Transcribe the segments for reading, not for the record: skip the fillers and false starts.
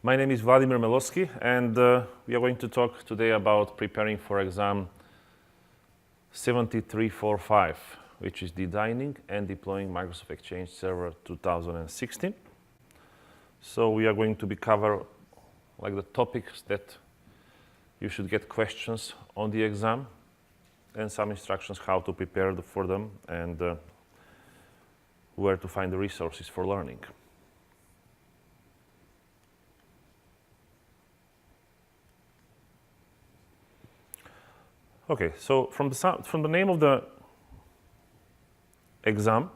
My name is Vladimir Melosky, and we are going to talk today about preparing for exam 7345, which is designing and deploying Microsoft Exchange Server 2016. So we are going to cover like the topics that you should get questions on the exam and some instructions how to prepare for them and where to find the resources for learning. Okay, so from the name of the exam,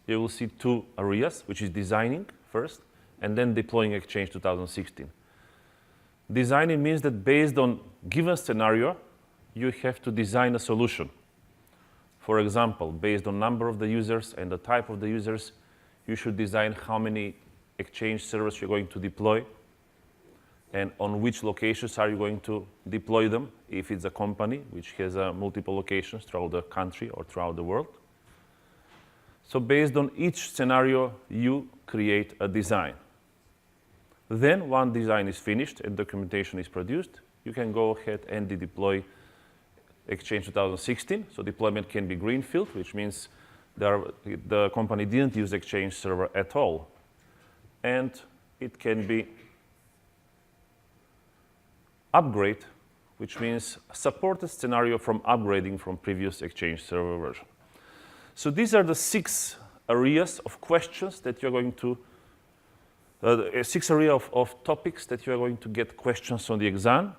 you will see two areas, which is designing first, and then deploying Exchange 2016. Designing means that based on given scenario, you have to design a solution. For example, based on number of the users and the type of the users, you should design how many Exchange servers you're going to deploy and on which locations are you going to deploy them if it's a company which has multiple locations throughout the country or throughout the world. So based on each scenario, you create a design. Then one design is finished and documentation is produced, you can go ahead and deploy Exchange 2016. So deployment can be greenfield, which means the company didn't use Exchange Server at all. And it can be upgrade, which means a supported scenario from upgrading from previous Exchange Server version. So these are the 6 areas of questions that you're going to, 6 areas of topics that you're going to get questions on the exam.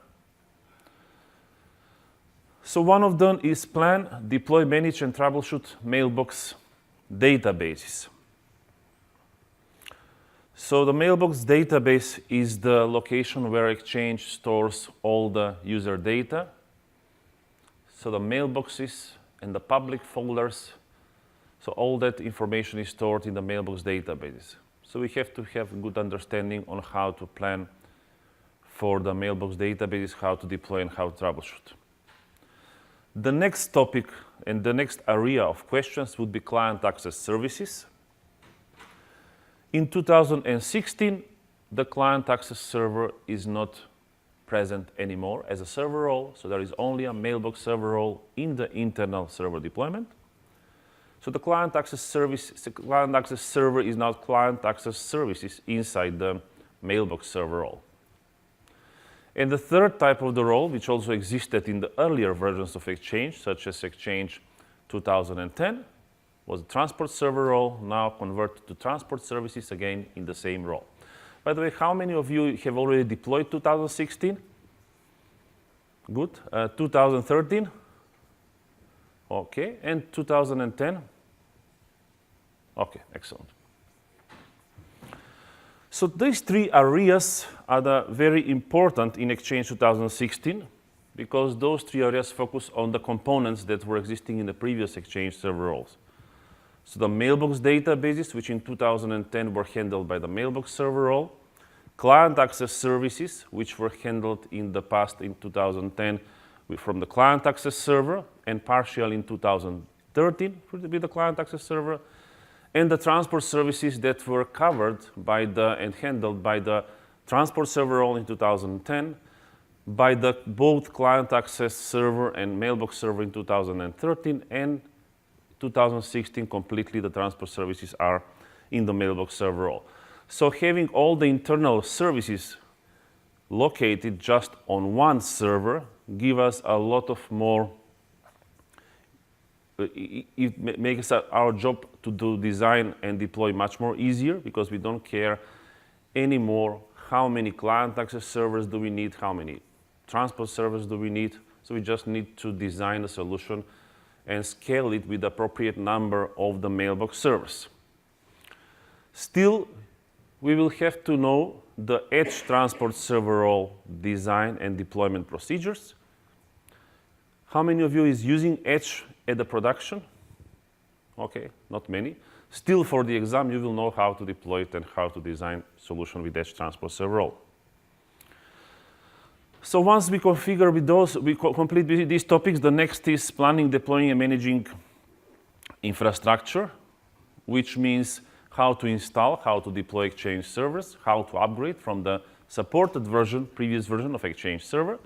So one of them is plan, deploy, manage, and troubleshoot mailbox databases. So the mailbox database is the location where Exchange stores all the user data. So the mailboxes and the public folders, so all that information is stored in the mailbox databases. So we have to have a good understanding on how to plan for the mailbox databases, how to deploy and how to troubleshoot. The next topic and the next area of questions would be client access services. In 2016, the client access server is not present anymore as a server role, so there is only a mailbox server role in the internal server deployment. So the client access server is now client access services inside the mailbox server role. And the third type of the role, which also existed in the earlier versions of Exchange, such as Exchange 2010, was a transport server role, now converted to transport services again in the same role. By the way, how many of you have already deployed 2016? Good. 2013? Okay. And 2010? Okay, excellent. So these 3 areas are very important in Exchange 2016 because those 3 areas focus on the components that were existing in the previous Exchange server roles. So the mailbox databases, which in 2010 were handled by the mailbox server role, client access services, which were handled in the past in 2010 from the client access server, and partially in 2013 with the client access server, and the transport services that were covered by and handled by the transport server role in 2010, by the both client access server and mailbox server in 2013, and 2016 completely the transport services are in the mailbox server role. So having all the internal services located just on one server give us a lot of more, it makes our job to do design and deploy much more easier because we don't care anymore how many client access servers do we need, how many transport servers do we need. So we just need to design a solution and scale it with the appropriate number of the mailbox servers. Still, we will have to know the edge transport server role design and deployment procedures. How many of you is using edge at the production? Okay, not many. Still, for the exam, you will know how to deploy it and how to design solution with edge transport server role. So once we configure with those, we complete these topics, the next is planning, deploying, and managing infrastructure, which means how to install, how to deploy Exchange servers, how to upgrade from the supported version, previous version of Exchange Server,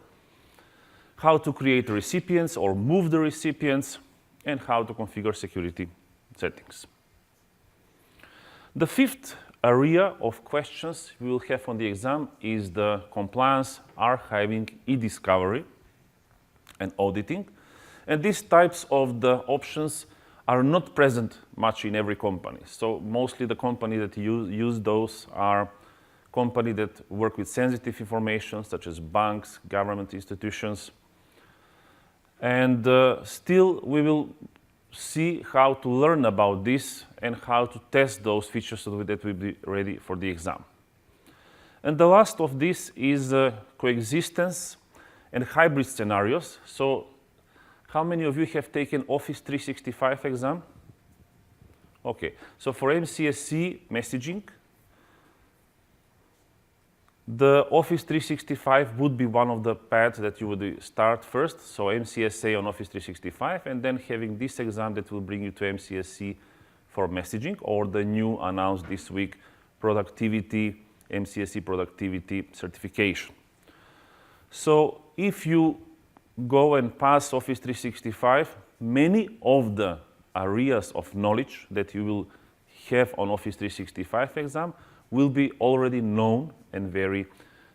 how to create recipients or move the recipients, and how to configure security settings. The fifth area of questions we will have on the exam is the compliance, archiving, e-discovery, and auditing. And these types of the options are not present much in every company. So mostly the company that use those are companies that work with sensitive information, such as banks, government institutions. And still, we will see how to learn about this and how to test those features so that we'll be ready for the exam. And the last of this is coexistence and hybrid scenarios. So how many of you have taken Office 365 exam? Okay, so for MCSE messaging, the Office 365 would be one of the paths that you would start first, so MCSA on Office 365, and then having this exam that will bring you to MCSE for messaging, or the new announced this week productivity, MCSE productivity certification. So if you go and pass Office 365, many of the areas of knowledge that you will have on Office 365 exam will be already known and very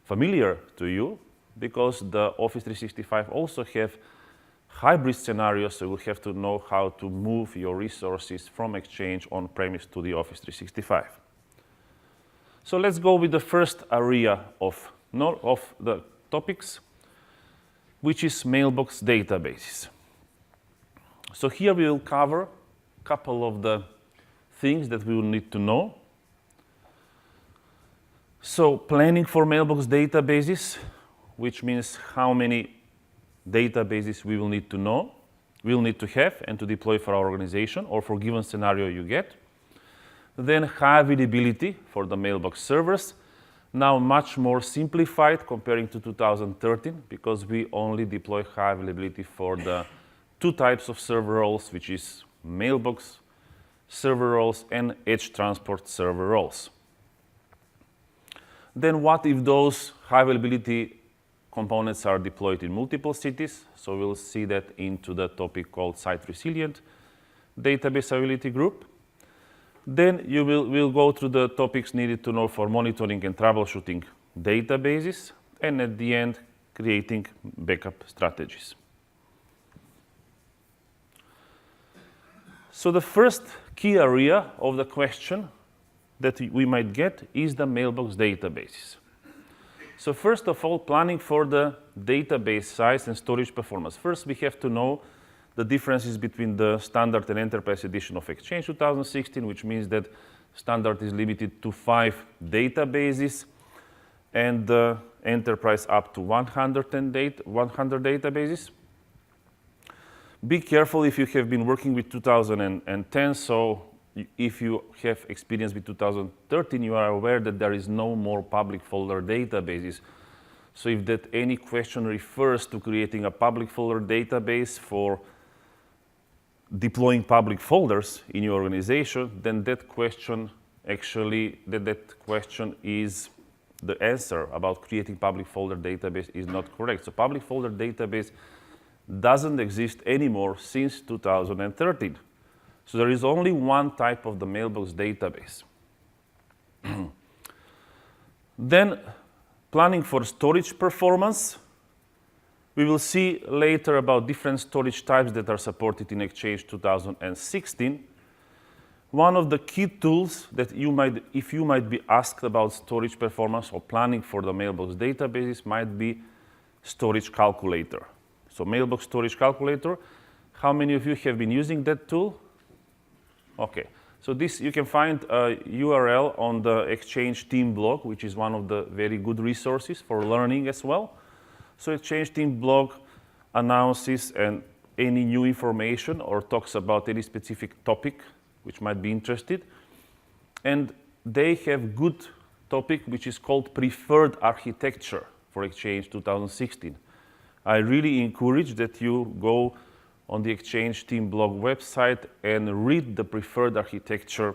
familiar to you, because the Office 365 also have hybrid scenarios, so you will have to know how to move your resources from Exchange on-premise to the Office 365. So let's go with the first area of the topics, which is mailbox databases. So here we will cover a couple of the things that we will need to know. So planning for mailbox databases, which means how many databases we will need to know, we will need to have and to deploy for our organization or for given scenario you get. Then high availability for the mailbox servers, now much more simplified comparing to 2013, because we only deploy high availability for the two types of server roles, which is mailbox server roles and edge transport server roles. Then what if those high availability components are deployed in multiple cities? So we'll see that into the topic called site resilient database availability group. Then we'll go through the topics needed to know for monitoring and troubleshooting databases, and at the end, creating backup strategies. So the first key area of the question that we might get is the mailbox databases. So first of all, planning for the database size and storage performance. First, we have to know the differences between the standard and enterprise edition of Exchange 2016, which means that standard is limited to 5 databases, and the enterprise up to 100 databases. Be careful if you have been working with 2010, so if you have experience with 2013, you are aware that there is no more public folder databases. So if that any question refers to creating a public folder database for deploying public folders in your organization, then that question actually, that question is the answer about creating public folder database is not correct. So public folder database doesn't exist anymore since 2013. So there is only one type of the mailbox database. Then planning for storage performance. We will see later about different storage types that are supported in Exchange 2016. One of the key tools that if you might be asked about storage performance or planning for the mailbox databases might be storage calculator. So mailbox storage calculator, how many of you have been using that tool? Okay, so this you can find a URL on the Exchange team blog, which is one of the very good resources for learning as well. So Exchange team blog announces any new information or talks about any specific topic which might be interested. And they have good topic which is called preferred architecture for Exchange 2016. I really encourage that you go on the Exchange team blog website and read the preferred architecture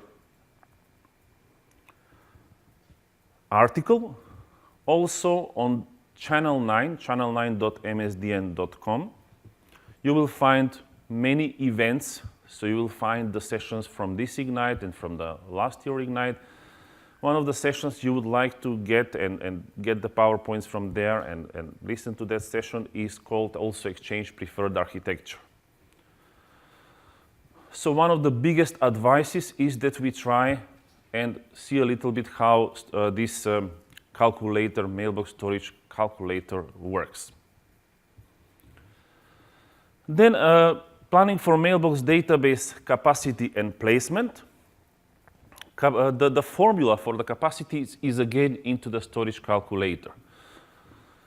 article, Also on channel 9, channel9.msdn.com, you will find many events. So you will find the sessions from this Ignite and from the last year Ignite. One of the sessions you would like to get and get the PowerPoints from there and listen to that session is called also Exchange Preferred Architecture. So one of the biggest advices is that we try and see a little bit how this calculator, mailbox storage calculator works. Then planning for mailbox database capacity and placement. The formula for the capacity is again into the storage calculator.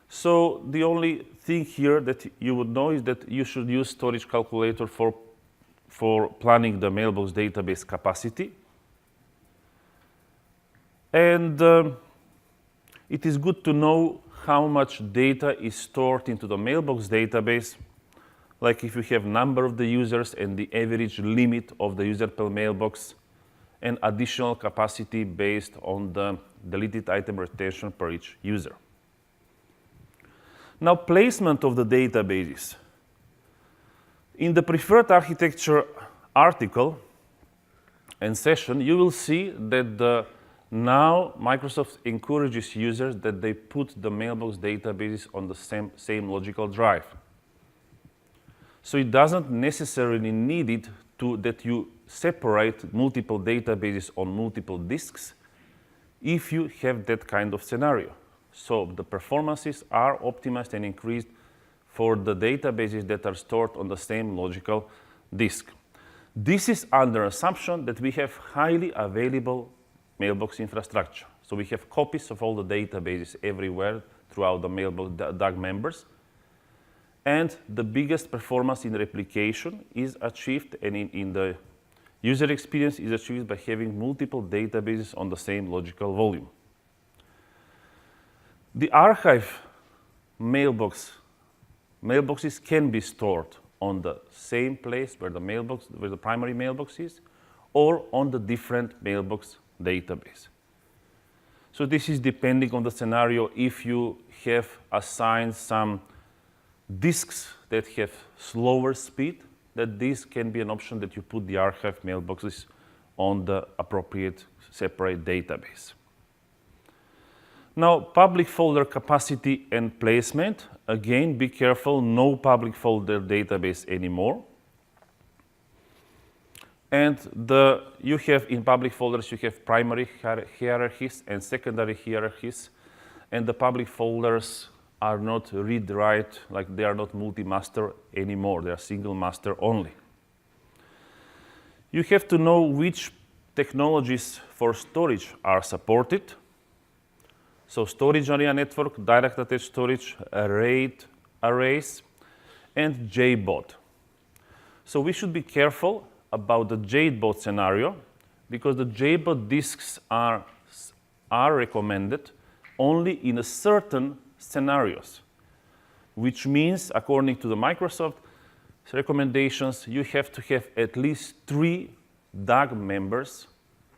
So the only thing here that you would know is that you should use storage calculator for planning the mailbox database capacity. And it is good to know how much data is stored into the mailbox database, like if you have number of the users and the average limit of the user per mailbox, and additional capacity based on the deleted item retention per each user. Now, placement of the databases. In the preferred architecture article and session, you will see that now Microsoft encourages users that they put the mailbox databases on the same logical drive. So it doesn't necessarily need it that you separate multiple databases on multiple disks if you have that kind of scenario. So the performances are optimized and increased for the databases that are stored on the same logical disk. This is under assumption that we have highly available mailbox infrastructure. So we have copies of all the databases everywhere throughout the mailbox DAG members. And the biggest performance in replication is achieved, and in the user experience is achieved by having multiple databases on the same logical volume. The archive mailboxes can be stored on the same place where the primary mailbox is, or on the different mailbox database. So this is depending on the scenario. If you have assigned some disks that have slower speed, that this can be an option that you put the archive mailboxes on the appropriate separate database. Now, public folder capacity and placement. Again, be careful, no public folder database anymore. And you have in public folders, you have primary hierarchies and secondary hierarchies. And the public folders are not read-write, like they are not multi-master anymore. They are single master only. You have to know which technologies for storage are supported. So storage area network, direct attached storage, RAID arrays, and JBOD. So we should be careful about the JBOD scenario, because the JBOD disks are recommended only in a certain scenarios, which means, according to the Microsoft recommendations, you have to have at least 3 DAG members,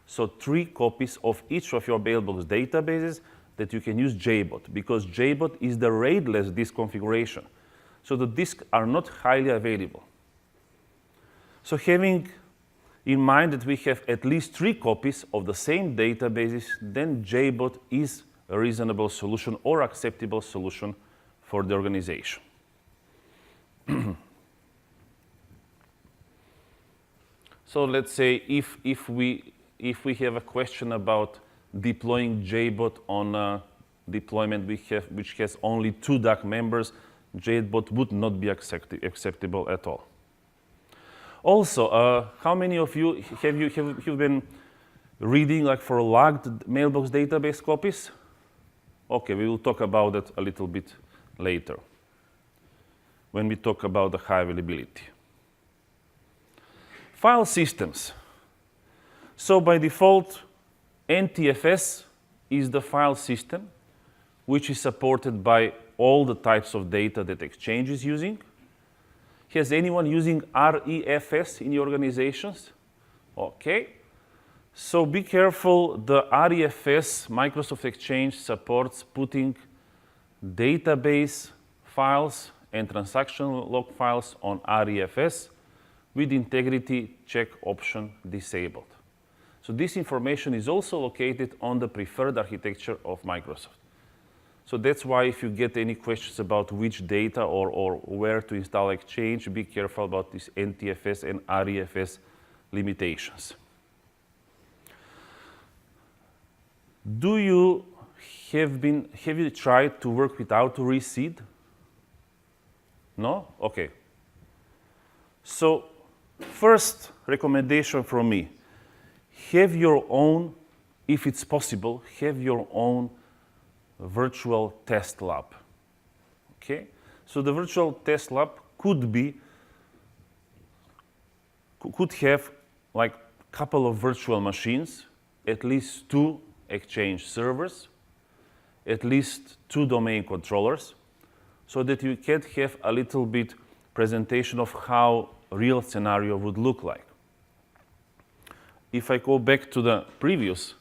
so 3 copies of each of your mailbox databases that you can use JBOD, because JBOD is the RAID-less disk configuration. So the disks are not highly available. So having in mind that we have at least 3 copies of the same databases, then JBOD is a reasonable solution or acceptable solution for the organization. So let's say if we have a question about deploying JBOD on a deployment which has only 2 DAG members, JBOD would not be acceptable at all. Also, how many of you have been reading like for logged mailbox database copies? Okay, we will talk about that a little bit later when we talk about the high availability. File systems. So by default, NTFS is the file system which is supported by all the types of data that Exchange is using. Has anyone using REFS in your organizations? Okay. So be careful, the REFS Microsoft Exchange supports putting database files and transaction log files on REFS with integrity check option disabled. So this information is also located on the preferred architecture of Microsoft. So that's why if you get any questions about which data or where to install Exchange, be careful about these NTFS and REFS limitations. Have you tried to work with auto-reseed? No? Okay. So first recommendation from me, have your own, if it's possible, have your own virtual test lab. Okay? So the virtual test lab could have like a couple of virtual machines, at least 2 Exchange servers, at least 2 domain controllers, so that you can have a little bit presentation of how a real scenario would look like. If I go back to the previous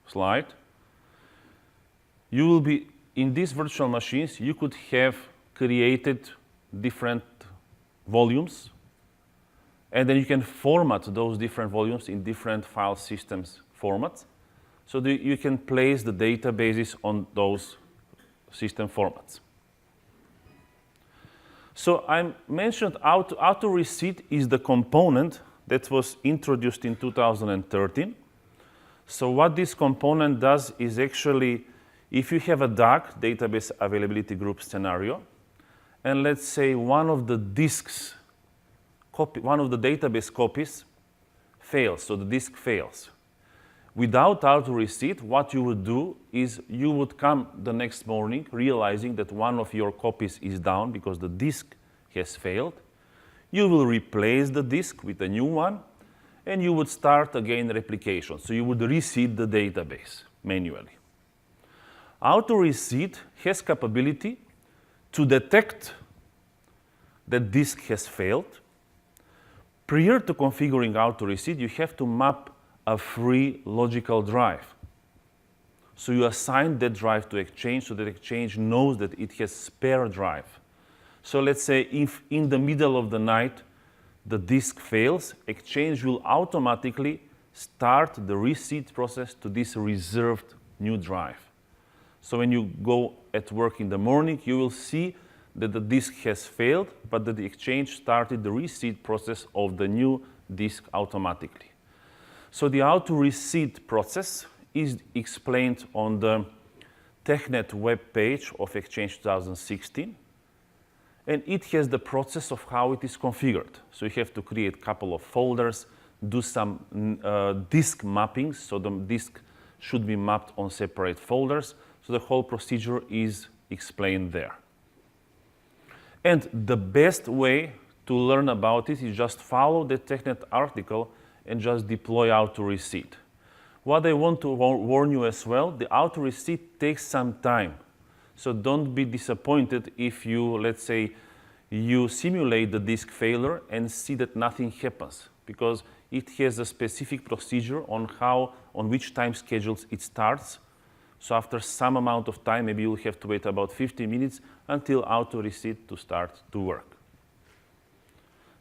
slide, you will be, in these virtual machines, you could have created different volumes, and then you can format those different volumes in different file systems formats, so that you can place the databases on those system formats. So I mentioned auto-reseed is the component that was introduced in 2013. So what this component does is actually, if you have a DAG, database availability group scenario, and let's say one of the database copies fails, so the disk fails. Without auto-reseed, what you would do is you would come the next morning realizing that one of your copies is down because the disk has failed. You will replace the disk with a new one, and you would start again replication. So you would reseed the database manually. Auto-reseed has capability to detect that disk has failed. Prior to configuring auto-reseed, you have to map a free logical drive. So you assign that drive to Exchange so that Exchange knows that it has spare drive. So let's say if in the middle of the night the disk fails, Exchange will automatically start the reseed process to this reserved new drive. So when you go at work in the morning, you will see that the disk has failed, but that the Exchange started the reseed process of the new disk automatically. So the auto-reseed process is explained on the TechNet web page of Exchange 2016. And it has the process of how it is configured. So you have to create a couple of folders, do some disk mappings, so the disk should be mapped on separate folders. So the whole procedure is explained there. And the best way to learn about it is just follow the TechNet article and just deploy auto-reseed. What I want to warn you as well, the auto-reseed takes some time. So don't be disappointed if you, let's say, you simulate the disk failure and see that nothing happens, because it has a specific procedure on which time schedules it starts. So after some amount of time, maybe you'll have to wait about 50 minutes until auto-reseed to start to work.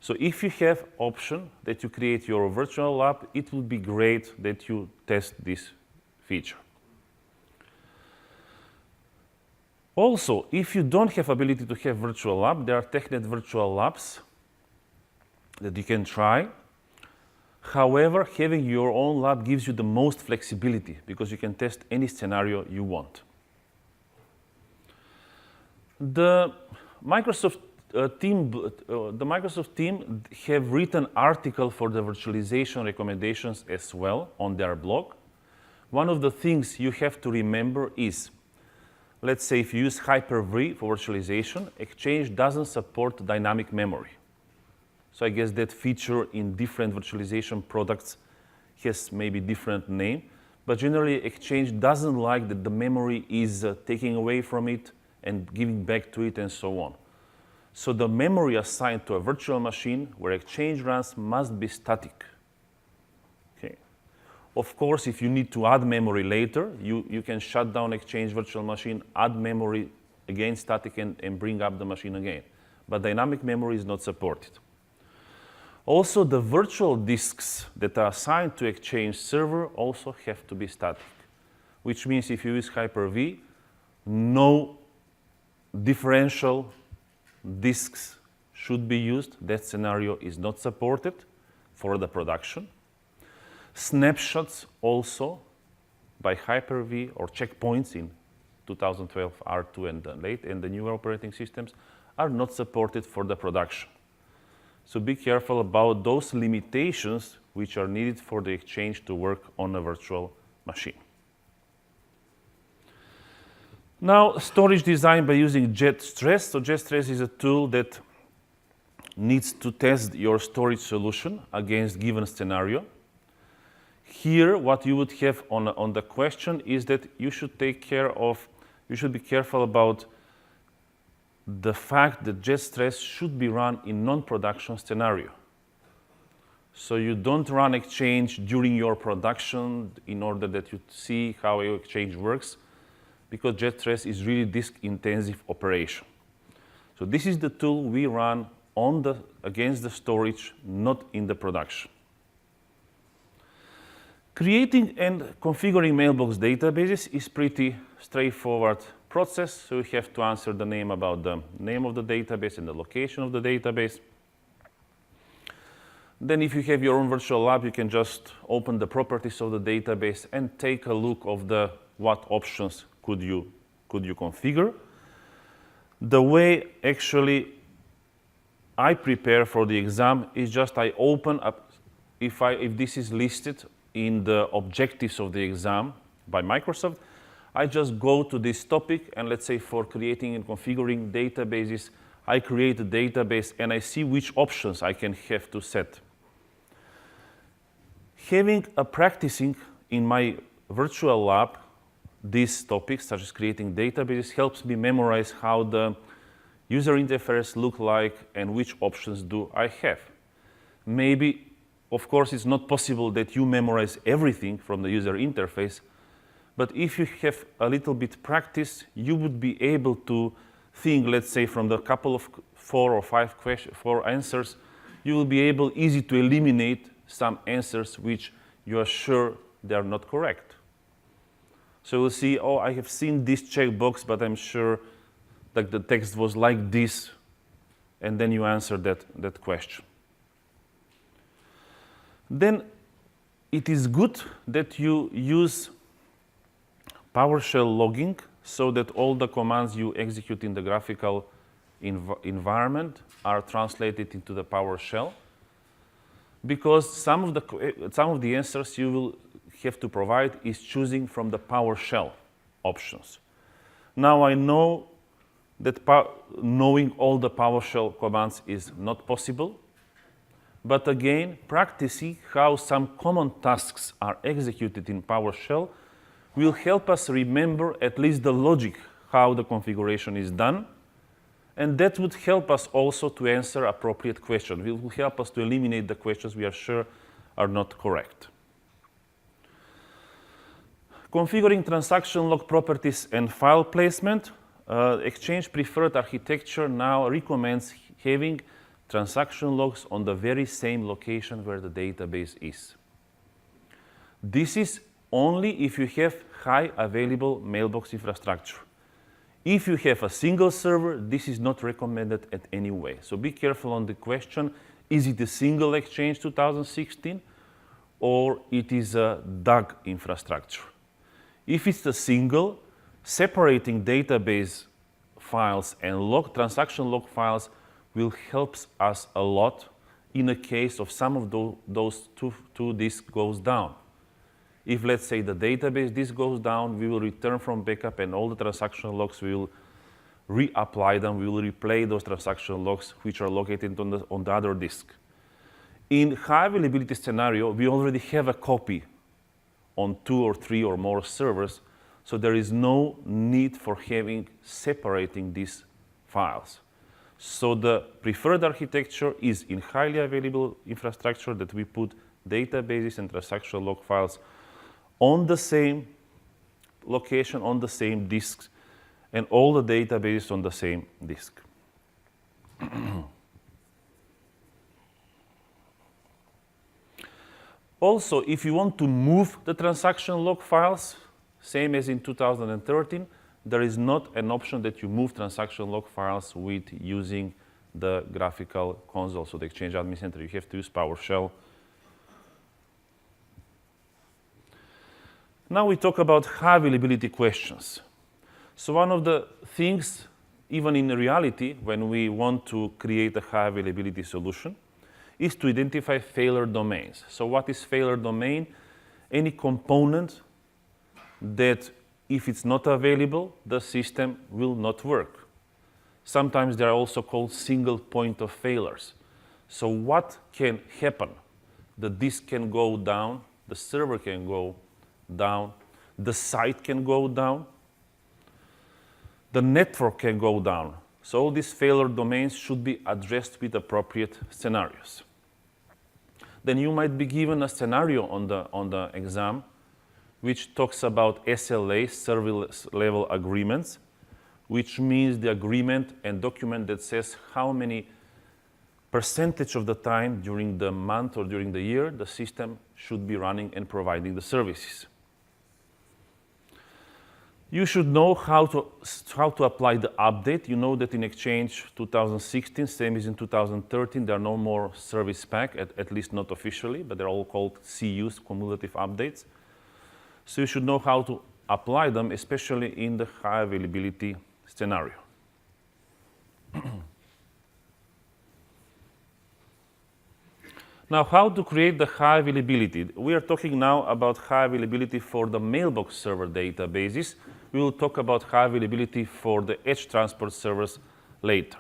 So if you have option that you create your virtual lab, it would be great that you test this feature. Also, if you don't have ability to have virtual lab, there are TechNet virtual labs that you can try. However, having your own lab gives you the most flexibility because you can test any scenario you want. The Microsoft team have written article for the virtualization recommendations as well on their blog. One of the things you have to remember is, let's say if you use Hyper-V for virtualization, Exchange doesn't support dynamic memory. So I guess that feature in different virtualization products has maybe different name, but generally Exchange doesn't like that the memory is taking away from it and giving back to it and so on. So the memory assigned to a virtual machine where Exchange runs must be static. Okay. Of course, if you need to add memory later, you can shut down Exchange virtual machine, add memory again static, and bring up the machine again. But dynamic memory is not supported. Also, the virtual disks that are assigned to Exchange server also have to be static, which means if you use Hyper-V, no differential disks should be used. That scenario is not supported for the production. Snapshots also by Hyper-V or checkpoints in 2012 R2 and late and the newer operating systems are not supported for the production. So be careful about those limitations which are needed for the Exchange to work on a virtual machine. Now, storage design by using Jet Stress. So Jet Stress is a tool that needs to test your storage solution against given scenario. Here, what you would have on the question is that you should be careful about the fact that Jet Stress should be run in non-production scenario. So you don't run Exchange during your production in order that you see how your Exchange works, because Jet Stress is really disk-intensive operation. So this is the tool we run against the storage, not in the production. Creating and configuring mailbox databases is pretty straightforward process. So you have to answer the name about the name of the database and the location of the database. Then if you have your own virtual lab, you can just open the properties of the database and take a look of what options could you configure. The way actually I prepare for the exam is just I open up, if this is listed in the objectives of the exam by Microsoft, I just go to this topic, and let's say for creating and configuring databases, I create a database and I see which options I can have to set. Having a practicing in my virtual lab these topics, such as creating databases, helps me memorize how the user interface look like and which options do I have. Maybe, of course, it's not possible that you memorize everything from the user interface, but if you have a little bit practice, you would be able to think, let's say, from the couple of 4 or 5 answers, you will be able easy to eliminate some answers which you are sure they are not correct. So you'll see, oh, I have seen this checkbox, but I'm sure that the text was like this, and then you answer that question. Then it is good that you use PowerShell logging so that all the commands you execute in the graphical environment are translated into the PowerShell, because some of the answers you will have to provide is choosing from the PowerShell options. Now I know that knowing all the PowerShell commands is not possible, but again, practicing how some common tasks are executed in PowerShell will help us remember at least the logic, how the configuration is done, and that would help us also to answer appropriate questions. It will help us to eliminate the questions we are sure are not correct. Configuring transaction log properties and file placement. Exchange preferred architecture now recommends having transaction logs on the very same location where the database is. This is only if you have high available mailbox infrastructure. If you have a single server, this is not recommended at any way. So be careful on the question, is it a single Exchange 2016 or it is a DAG infrastructure? If it's a single, separating database files and transaction log files will help us a lot in a case of some of those two disks goes down. If, let's say, the database disk goes down, we will return from backup and all the transaction logs, we will reapply them, we will replay those transaction logs which are located on the other disk. In high availability scenario, we already have a copy on 2 or 3 or more servers, so there is no need for separating these files. So the preferred architecture is in highly available infrastructure that we put databases and transaction log files on the same location, on the same disk, and all the databases on the same disk. Also, if you want to move the transaction log files, same as in 2013, there is not an option that you move transaction log files with using the graphical console, so the Exchange Admin Center. You have to use PowerShell. Now we talk about high availability questions. So one of the things, even in reality, when we want to create a high availability solution, is to identify failure domains. So what is failure domain? Any component that if it's not available, the system will not work. Sometimes they are also called single point of failures. So what can happen? The disk can go down, the server can go down, the site can go down, the network can go down. So all these failure domains should be addressed with appropriate scenarios. Then you might be given a scenario on the exam which talks about SLA, service level agreements, which means the agreement and document that says how many percentage of the time during the month or during the year the system should be running and providing the services. You should know how to apply the update. You know that in Exchange 2016, same as in 2013, there are no more service pack, at least not officially, but they're all called CUs, cumulative updates. So you should know how to apply them, especially in the high availability scenario. Now, how to create the high availability? We are talking now about high availability for the mailbox server databases. We will talk about high availability for the edge transport servers later.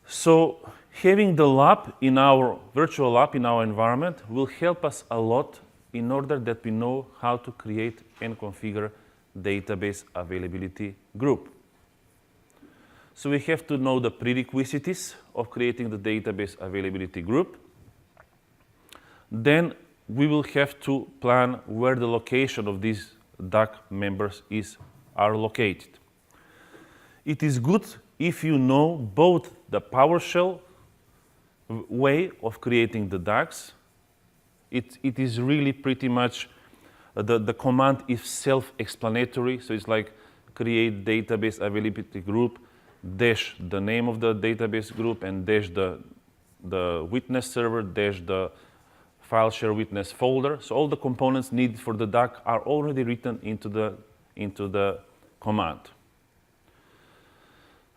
So having the lab in our virtual lab in our environment will help us a lot in order that we know how to create and configure database availability group. So we have to know the prerequisites of creating the database availability group. Then we will have to plan where the location of these DAC members are located. It is good if you know both the PowerShell way of creating the DACs. It is really pretty much, the command is self-explanatory, so it's like create database availability group, dash the name of the database group, and dash the witness server, dash the file share witness folder. So all the components needed for the DAC are already written into the command.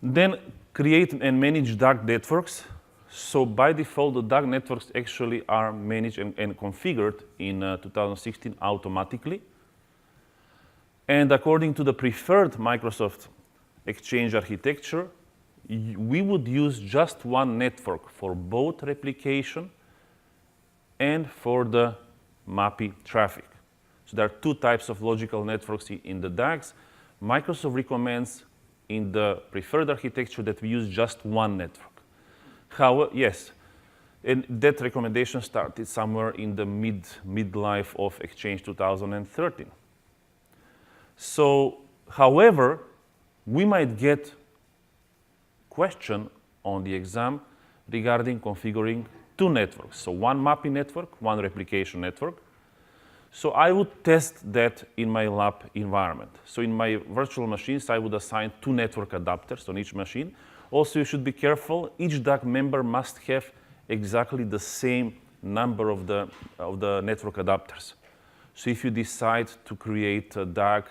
Then create and manage DAC networks. So by default, the DAC networks actually are managed and configured in 2016 automatically. And according to the preferred Microsoft Exchange architecture, we would use just one network for both replication and for the MAPI traffic. So there are two types of logical networks in the DACs. Microsoft recommends in the preferred architecture that we use just one network. Yes, and that recommendation started somewhere in the midlife of Exchange 2013. So, however, we might get question on the exam regarding configuring two networks. So one MAPI network, one replication network. So I would test that in my lab environment. So in my virtual machines, I would assign two network adapters on each machine. Also, you should be careful. Each DAC member must have exactly the same number of the network adapters. So if you decide to create a DAC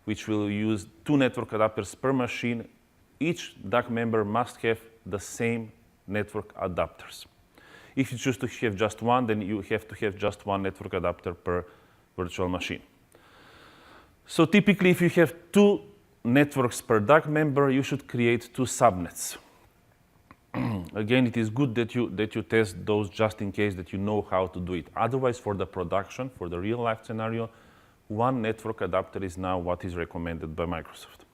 which will use two network adapters per machine, each DAC member must have the same network adapters. If you choose to have just one, then you have to have just one network adapter per virtual machine. So typically, if you have two networks per DAC member, you should create two subnets. Again, it is good that you test those just in case that you know how to do it. Otherwise, for the production, for the real-life scenario, one network adapter is now what is recommended by Microsoft.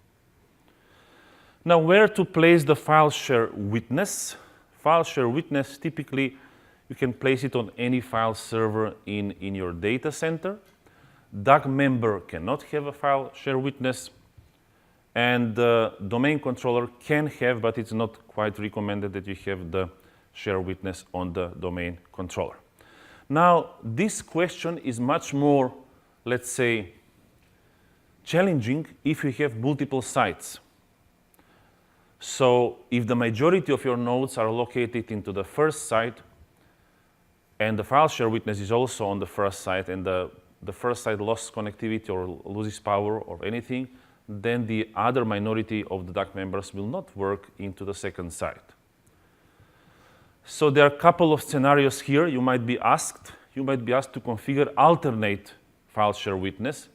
Now, where to place the file share witness? File share witness, typically, You can place it on any file server in your data center. DAG member cannot have a file share witness. And the domain controller can have, but it's not quite recommended that you have the share witness on the domain controller. Now, this question is much more, let's say, challenging if you have multiple sites. So if the majority of your nodes are located into the first site, and the file share witness is also on the first site, and the first site lost connectivity or loses power or anything, then the other minority of the DAG members will not work into the second site. So there are a couple of scenarios here. You might be asked to configure alternate file share witness,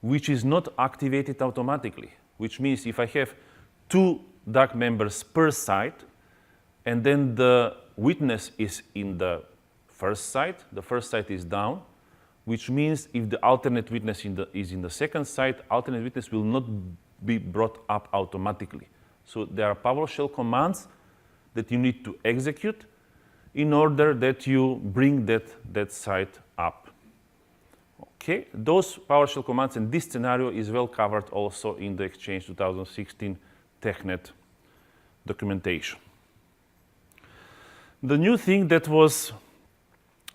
which is not activated automatically, which means if I have 2 DAG members per site, and then the witness is in the first site is down, which means if the alternate witness is in the second site, alternate witness will not be brought up automatically. So there are PowerShell commands that you need to execute in order that you bring that site up. Okay, those PowerShell commands in this scenario is well covered also in the Exchange 2016 TechNet documentation. The new thing that was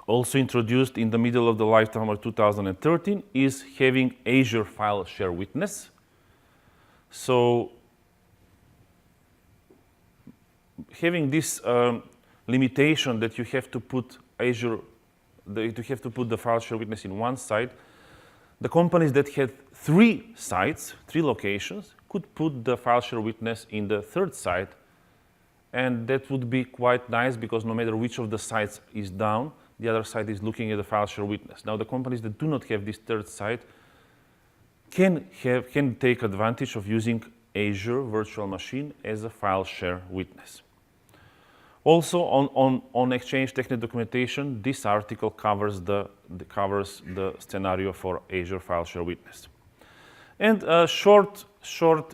also introduced in the middle of the lifetime of 2013 is having Azure file share witness. So having this limitation that you have to put the file share witness in one site, the companies that had 3 sites, 3 locations, could put the file share witness in the third site, and that would be quite nice because no matter which of the sites is down, the other side is looking at the file share witness. Now, the companies that do not have this third site can take advantage of using Azure Virtual Machine as a file share witness. Also, on Exchange TechNet documentation, this article covers the scenario for Azure file share witness. And short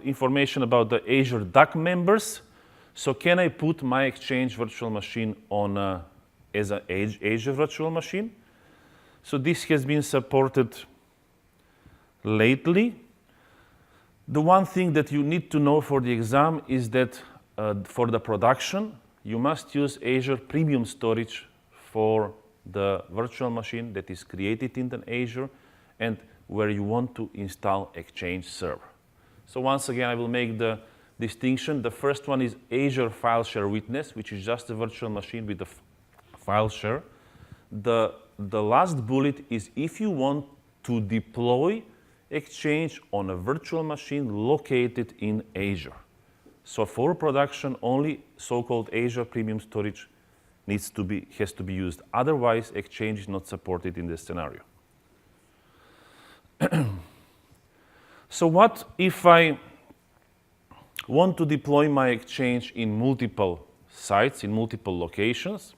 information about the Azure DAG members. So, can I put my Exchange Virtual Machine on as an Azure Virtual Machine? So this has been supported lately. The one thing that you need to know for the exam is that for the production, you must use Azure Premium Storage for the virtual machine that is created in the Azure and where you want to install Exchange Server. So once again, I will make the distinction. The first one is Azure File Share Witness, which is just a virtual machine with a file share. The last bullet is if you want to deploy Exchange on a virtual machine located in Azure. So for production, only so-called Azure Premium Storage has to be used. Otherwise, Exchange is not supported in this scenario. So what if I want to deploy my Exchange in multiple sites, in multiple locations,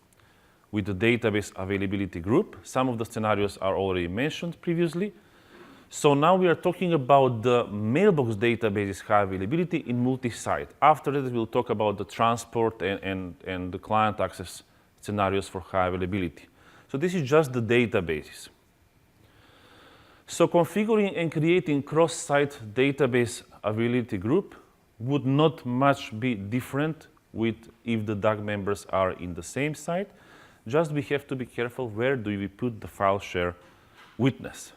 with the database availability group? Some of the scenarios are already mentioned previously. So now we are talking about the mailbox database's high availability in multi-site. After that, we'll talk about the transport and the client access scenarios for high availability. So this is just the databases. So configuring and creating cross-site database availability group would not much be different with if the DAG members are in the same site. Just we have to be careful where do we put the file share witness.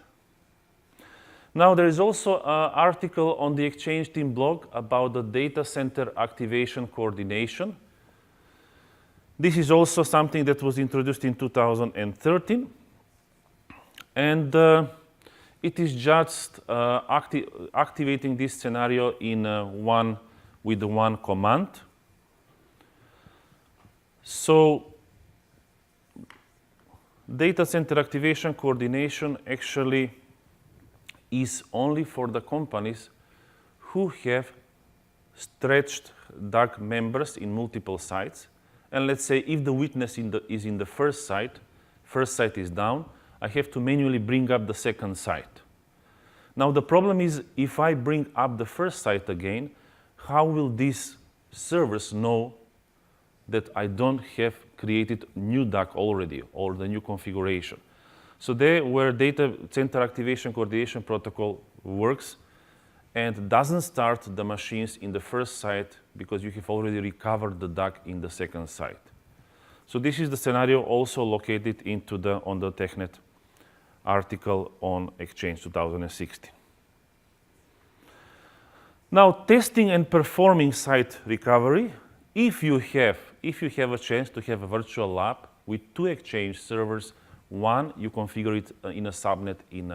Now there is also an article on the Exchange team blog about the data center activation coordination. This is also something that was introduced in 2013. And it is just activating this scenario in with one command. So data center activation coordination actually is only for the companies who have stretched DAG members in multiple sites. And let's say if the witness is in the first site is down, I have to manually bring up the second site. Now the problem is if I bring up the first site again, how will these servers know that I don't have created new DAC already or the new configuration. So there where data center activation coordination protocol works and doesn't start the machines in the first site because you have already recovered the DAC in the second site. So this is the scenario also located into on the TechNet article on Exchange 2016. Now, testing and performing site recovery. If you have a chance to have a virtual lab with 2 Exchange servers, one you configure it in a subnet in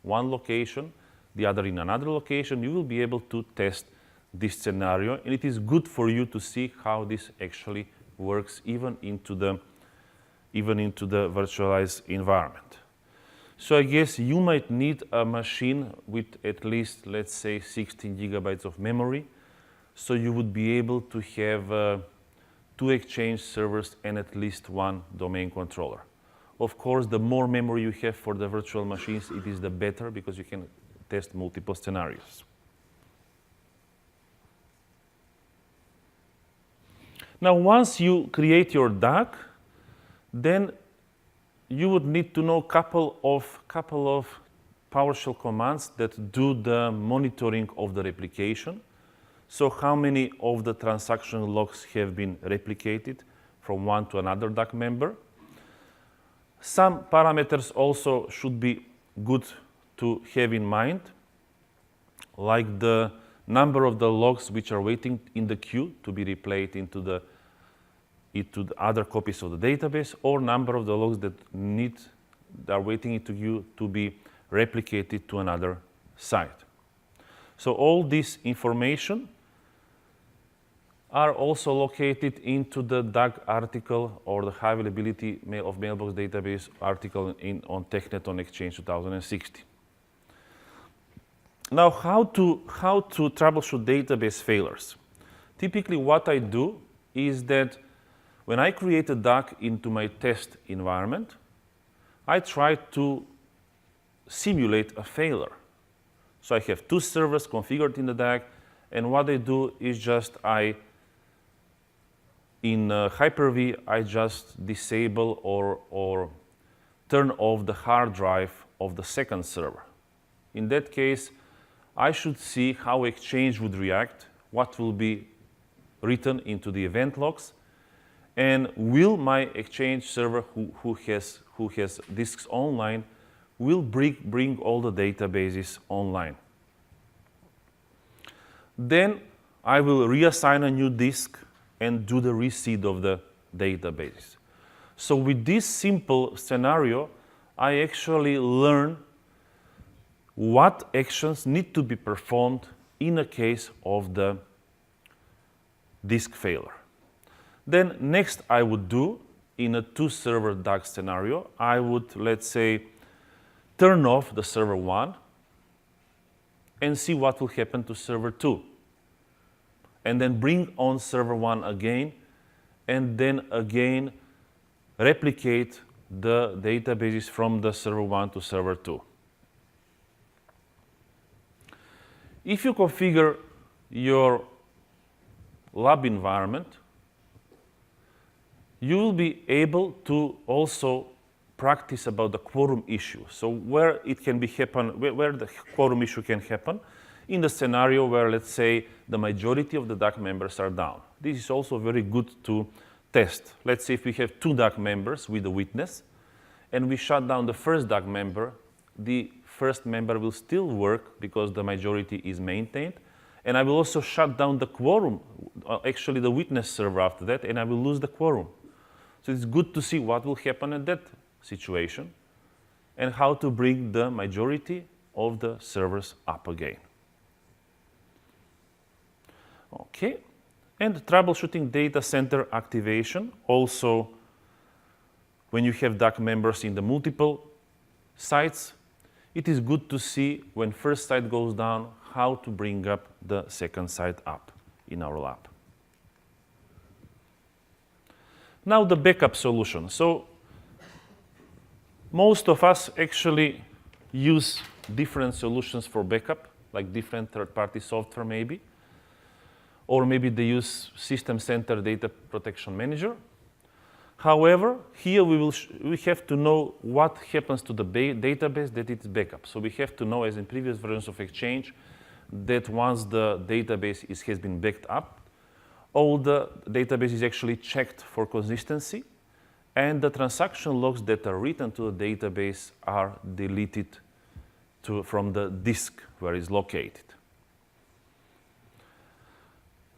one location, the other in another location, you will be able to test this scenario, and it is good for you to see how this actually works even into the virtualized environment. So I guess you might need a machine with at least, let's say, 16 gigabytes of memory. So you would be able to have 2 Exchange servers and at least 1 domain controller. Of course, the more memory you have for the virtual machines, it is the better because you can test multiple scenarios. Now, once you create your DAC, then you would need to know a couple of PowerShell commands that do the monitoring of the replication. So how many of the transaction logs have been replicated from one to another DAC member. Some parameters also should be good to have in mind, like the number of the logs which are waiting in the queue to be replayed into the other copies of the database, or number of the logs that are waiting into queue to be replicated to another site. So all this information are also located into the DAG article or the high availability of mailbox database article on TechNet on Exchange 2016. Now, how to troubleshoot database failures? Typically, what I do is that when I create a DAC into my test environment, I try to simulate a failure. So I have 2 servers configured in the DAC, and what I do is in Hyper-V, I just disable or turn off the hard drive of the second server. In that case, I should see how Exchange would react, what will be written into the event logs, and will my Exchange server who has disks online will bring all the databases online. Then I will reassign a new disk and do the reseed of the databases. So with this simple scenario, I actually learn what actions need to be performed in a case of the disk failure. Then next I would do, in a 2-server DAG scenario, I would, let's say, turn off the server 1 and see what will happen to server 2. And then bring on server 1 again, and then again replicate the databases from the server 1 to server 2. If you configure your lab environment, you will be able to also practice about the quorum issue. So where it can be where the quorum issue can happen, in the scenario where, let's say, the majority of the DAC members are down. This is also very good to test. Let's say if we have 2 DAC members with a witness, and we shut down the first DAC member, the first member will still work because the majority is maintained, and I will also shut down the quorum, actually the witness server after that, and I will lose the quorum. So it's good to see what will happen at that situation and how to bring the majority of the servers up again. Okay, and troubleshooting data center activation. Also, when you have DAC members in the multiple sites, it is good to see when first site goes down, how to bring up the second site up in our lab. Now the backup solution. So most of us actually use different solutions for backup, like different third-party software maybe. or maybe they use System Center Data Protection Manager. However, here we have to know what happens to the database that it's backup. So we have to know, as in previous versions of Exchange, that once the database has been backed up, all the database is actually checked for consistency, and the transaction logs that are written to the database are deleted from the disk where it's located.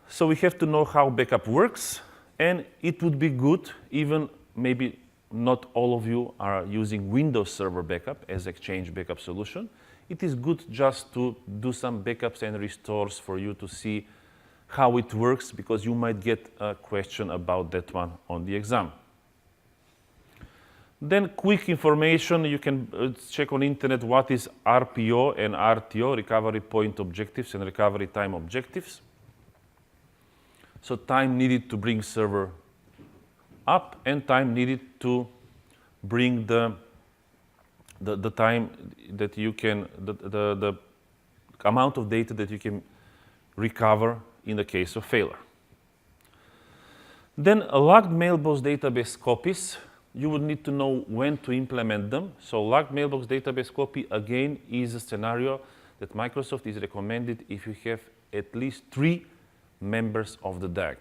So we have to know how backup works, and it would be good, even maybe not all of you are using Windows Server Backup as Exchange backup solution. It is good just to do some backups and restores for you to see how it works, because you might get a question about that one on the exam. Then quick information, you can check on internet what is RPO and RTO, recovery point objectives and recovery time objectives. So time needed to bring server up and time needed to bring the time that you can, the amount of data that you can recover in the case of failure. Then logged mailbox database copies, you would need to know when to implement them. So logged mailbox database copy, again, is a scenario that Microsoft is recommended if you have at least 3 members of the DAG.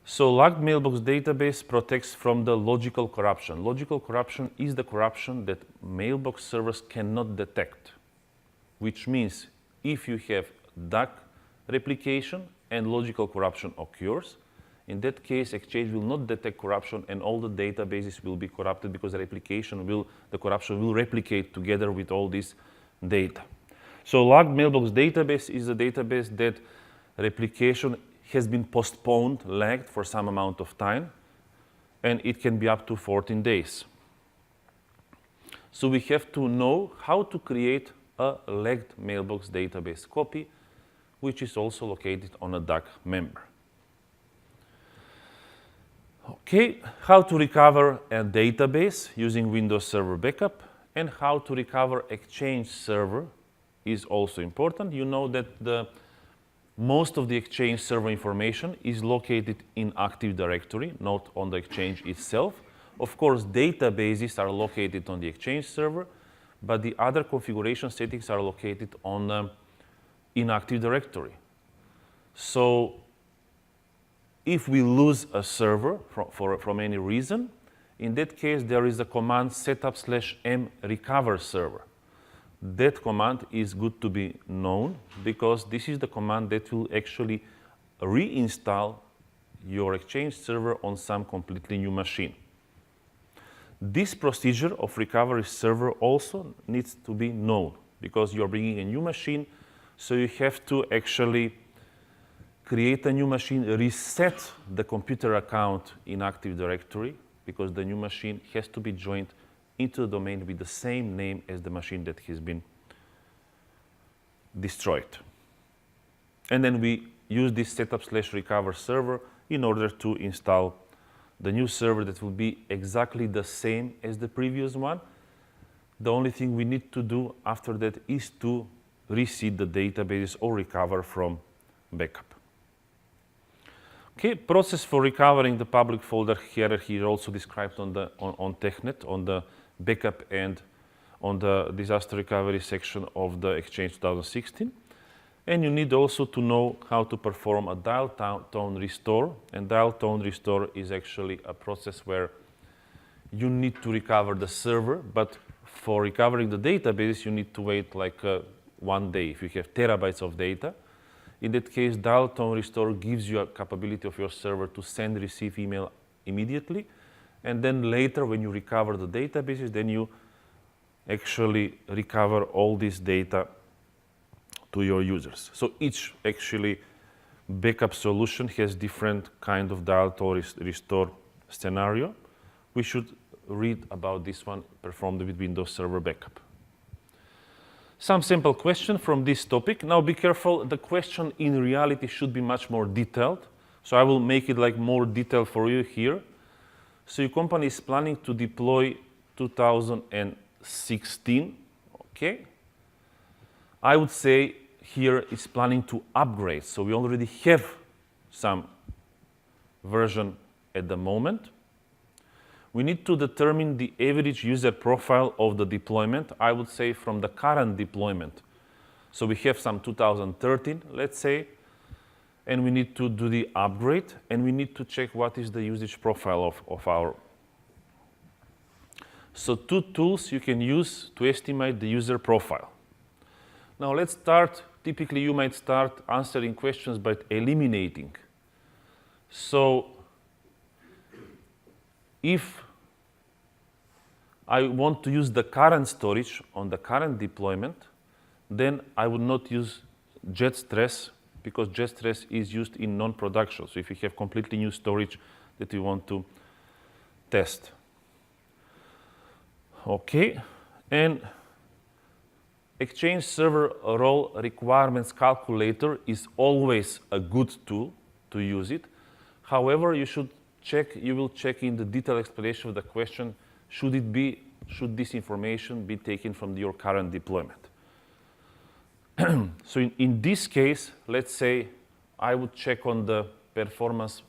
So logged mailbox database protects from the logical corruption. Logical corruption is the corruption that mailbox servers cannot detect, which means if you have DAG replication and logical corruption occurs, in that case, Exchange will not detect corruption and all the databases will be corrupted because the corruption will replicate together with all this data. So logged mailbox database is a database that replication has been postponed, lagged for some amount of time, and it can be up to 14 days. So we have to know how to create a lagged mailbox database copy, which is also located on a DAG member. Okay, how to recover a database using Windows Server Backup, and how to recover Exchange server is also important. You know that most of the Exchange server information is located in Active Directory, not on the Exchange itself. Of course, databases are located on the Exchange server, but the other configuration settings are located in Active Directory. So if we lose a server from any reason, in that case, there is a command setup/m recover server. That command is good to be known because this is the command that will actually reinstall your Exchange server on some completely new machine. This procedure of recovery server also needs to be known because you're bringing a new machine, so you have to actually create a new machine, reset the computer account in Active Directory because the new machine has to be joined into the domain with the same name as the machine that has been destroyed. And then we use this setup/recover server in order to install the new server that will be exactly the same as the previous one. The only thing we need to do after that is to reseed the databases or recover from backup. Okay, process for recovering the public folder hierarchy is also described on TechNet, on the backup and on the disaster recovery section of the Exchange 2016. And you need also to know how to perform a dial tone restore. And dial tone restore is actually a process where you need to recover the server, but for recovering the database, you need to wait like 1 day if you have terabytes of data. In that case, dial tone restore gives you a capability of your server to send, receive email immediately. And then later, when you recover the databases, then you actually recover all this data to your users. So each actually backup solution has different kind of dial tone restore scenario. We should read about this one performed with Windows Server Backup. Some simple question from this topic. Now be careful, the question in reality should be much more detailed. So I will make it like more detailed for you here. So your company is planning to deploy 2016, okay? I would say here is planning to upgrade. So we already have some version at the moment. We need to determine the average user profile of the deployment, I would say from the current deployment. So we have some 2013, let's say, and we need to do the upgrade, and we need to check what is the usage profile of our. So two tools you can use to estimate the user profile. Now let's start. Typically you might start answering questions by eliminating. So if I want to use the current storage on the current deployment, then I would not use jet stress, because jet stress is used in non-production. So if you have completely new storage that you want to test. Okay, and Exchange Server Role Requirements Calculator is always a good tool to use it. However, you will check in the detailed explanation of the question, should this information be taken from your current deployment? So in this case, let's say I would check on the performance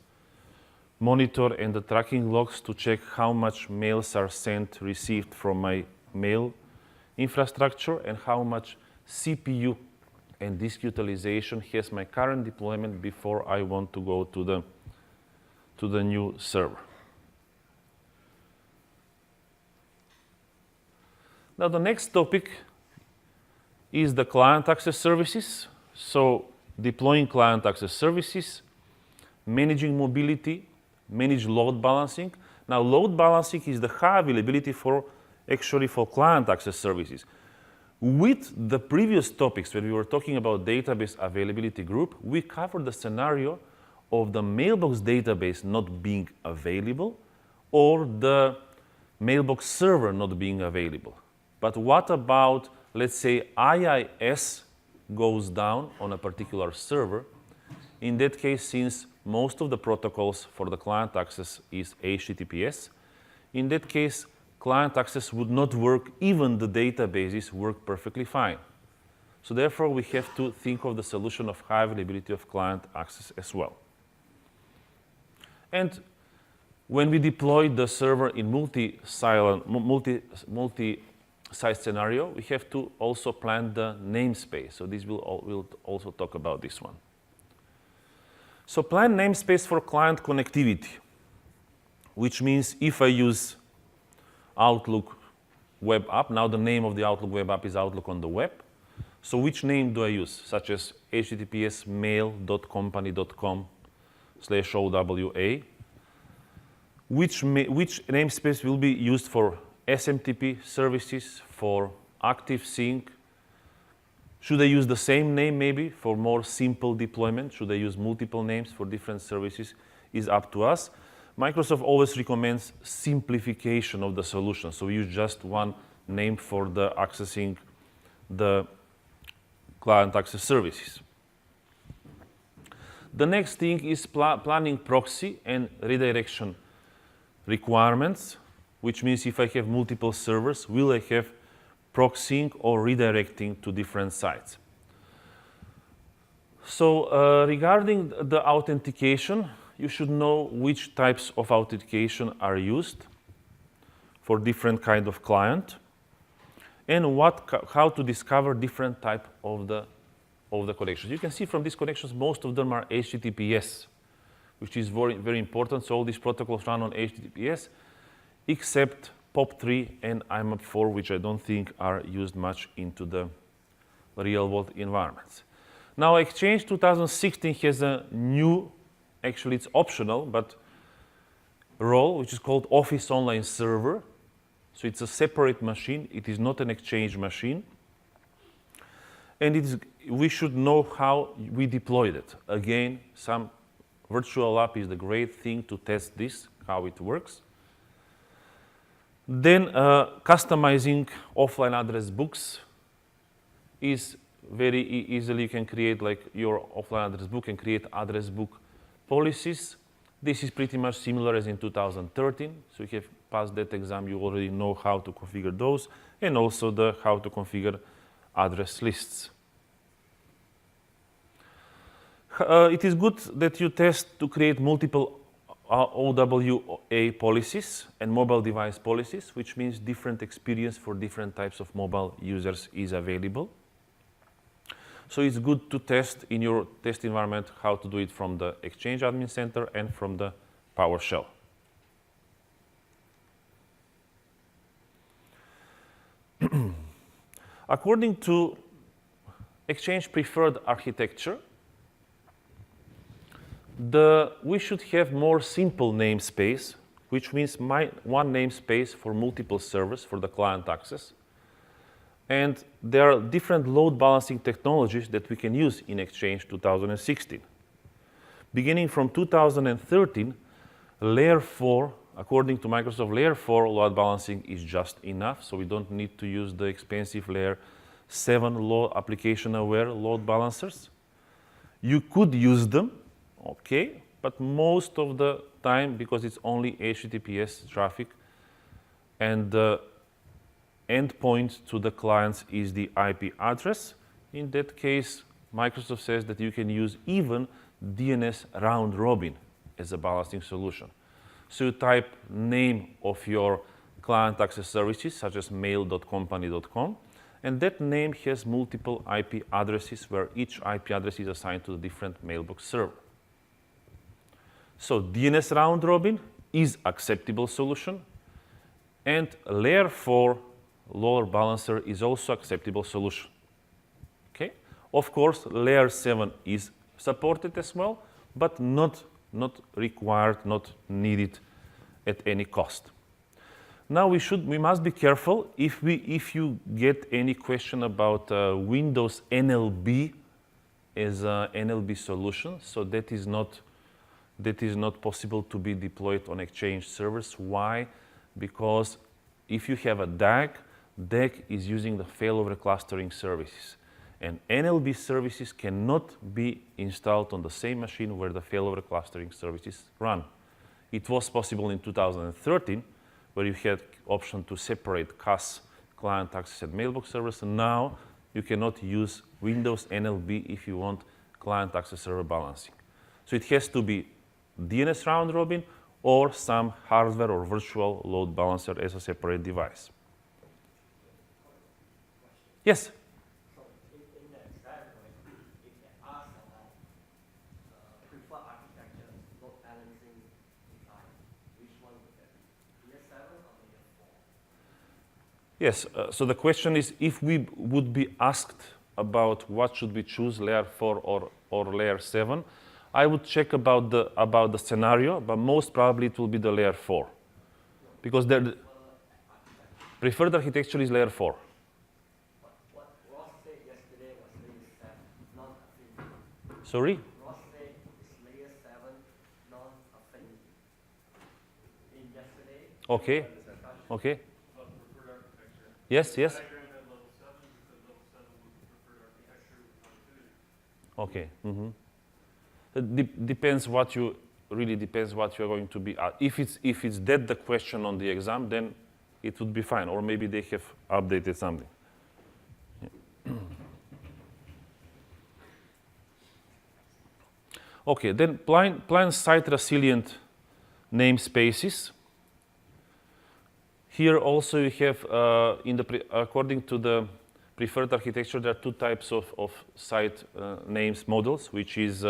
monitor and the tracking logs to check how much mails are sent, received from my mail infrastructure, and how much CPU and disk utilization has my current deployment before I want to go to the new server. Now the next topic is the client access services. So deploying client access services, managing mobility, manage load balancing. Now load balancing is the high availability for client access services. With the previous topics when we were talking about database availability group, we covered the scenario of the mailbox database not being available or the mailbox server not being available. But what about, let's say, IIS goes down on a particular server? In that case, since most of the protocols for the client access is HTTPS, in that case, client access would not work, even the databases work perfectly fine. So therefore, we have to think of the solution of high availability of client access as well. And when we deploy the server in multi-site scenario, we have to also plan the namespace. So this we'll also talk about this one. So plan namespace for client connectivity, which means if I use Outlook web app, now the name of the Outlook web app is Outlook on the web. So which name do I use, such as https mail.company.com/OWA? Which namespace will be used for SMTP services, for active sync? Should I use the same name maybe for more simple deployment? Should I use multiple names for different services? Is up to us. Microsoft always recommends simplification of the solution. So we use just one name for the accessing the client access services. The next thing is planning proxy and redirection requirements, which means if I have multiple servers, will I have proxying or redirecting to different sites? So regarding the authentication, you should know which types of authentication are used for different kind of client, and how to discover different type of the connections. You can see from these connections, most of them are HTTPS, which is very, very important. So all these protocols run on HTTPS, except POP3 and IMAP4, which I don't think are used much into the real-world environments. Now, Exchange 2016 has a new, actually it's optional, but role, which is called Office Online Server. So it's a separate machine. It is not an Exchange machine. And we should know how we deployed it. Again, some virtual app is the great thing to test this, how it works. Then customizing offline address books is very easily. You can create like your offline address book and create address book policies. This is pretty much similar as in 2013. So if you have passed that exam, you already know how to configure those, and also how to configure address lists. It is good that you test to create multiple OWA policies and mobile device policies, which means different experience for different types of mobile users is available. So it's good to test in your test environment how to do it from the Exchange Admin Center and from the PowerShell. According to Exchange preferred architecture, we should have more simple namespace, which means one namespace for multiple servers for the client access. And there are different load balancing technologies that we can use in Exchange 2016. Beginning from 2013, Layer 4, according to Microsoft, Layer 4 load balancing is just enough, so we don't need to use the expensive Layer 7 application-aware load balancers. You could use them, okay, but most of the time, because it's only HTTPS traffic, and the endpoint to the clients is the IP address. In that case, Microsoft says that you can use even DNS round robin as a balancing solution. So you type name of your client access services, such as mail.company.com, and that name has multiple IP addresses where each IP address is assigned to a different mailbox server. So DNS round robin is acceptable solution, and Layer 4 load balancer is also acceptable solution. Okay? Of course, Layer 7 is supported as well, but not required, not needed at any cost. Now we must be careful if you get any question about Windows NLB as an NLB solution. So that is not possible to be deployed on Exchange servers. Why? Because if you have a DAG, DAG is using the failover clustering services. And NLB services cannot be installed on the same machine where the failover clustering services run. It was possible in 2013, where you had option to separate CAS, client access, and mailbox servers. And now you cannot use Windows NLB if you want client access server balancing. So it has to be DNS round robin or some hardware or virtual load balancer as a separate device. Yes? So in the example, if they ask about preferred architecture, load balancing design, which one would that be? Layer 7 or Layer 4? Yes, so the question is if we would be asked about what should we choose, Layer 4 or Layer 7, I would check about the scenario, but most probably it will be the Layer 4. Because the preferred architecture is Layer 4. What Ross said yesterday was Layer 7, non-affinity. Sorry? Ross said it's Layer 7, non-affinity. In yesterday, Okay. discussion. Okay. About the preferred architecture. Yes, yes. Diagram at level 7 because level 7 was the preferred architecture with connectivity. Okay. Mm-hmm. It depends what you are going to be. If it's that the question on the exam, then it would be fine. Or maybe they have updated something. Yeah. Okay. Then plan site resilient namespaces. Here also you have according to the preferred architecture, there are two types of site names models, which is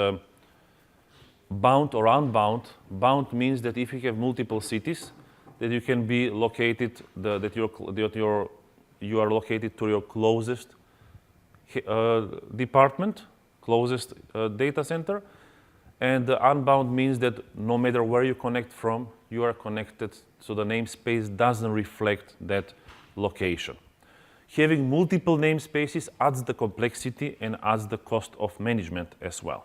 bound or unbound. Bound means that if you have multiple cities, that you can be located, you are located to your closest department, closest data center. And the unbound means that no matter where you connect from, you are connected, so the namespace doesn't reflect that location. Having multiple namespaces adds the complexity and adds the cost of management as well.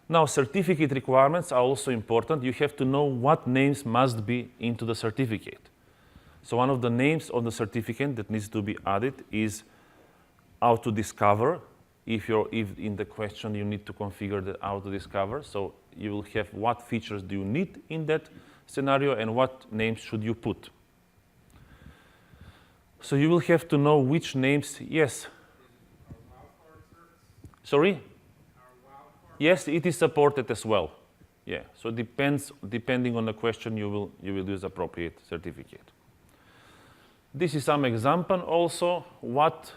Now, certificate requirements are also important. You have to know what names must be into the certificate. So one of the names on the certificate that needs to be added is auto discover. If in the question you need to configure the auto discover, so you will have what features do you need in that scenario and what names should you put. So you will have to know which names. Yes. Are wildcard certs? Sorry. Are wildcard Yes, it is supported as well. Yeah, so depending on the question, you will use appropriate certificate. This is some example also. What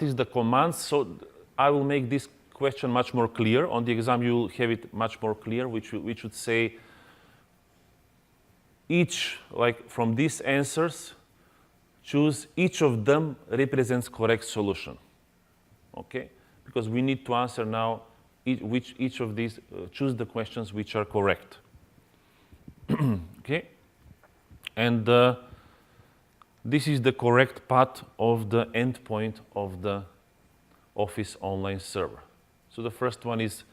is the commands? So I will make this question much more clear. On the exam, you will have it much more clear, which would say each, like from these answers, choose each of them represents correct solution. Okay? Because we need to answer now each of these, choose the questions which are correct. Okay? And this is the correct path of the endpoint of the Office online server. So the first one is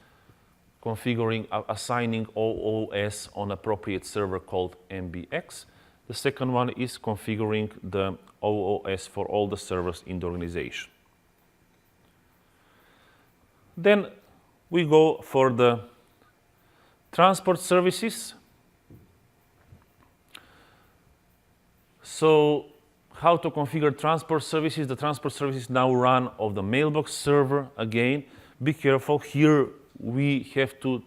configuring, assigning OOS on appropriate server called MBX. The second one is configuring the OOS for all the servers in the organization. Then we go for the transport services. So how to configure transport services? The transport services now run of the mailbox server again. Be careful, here we have to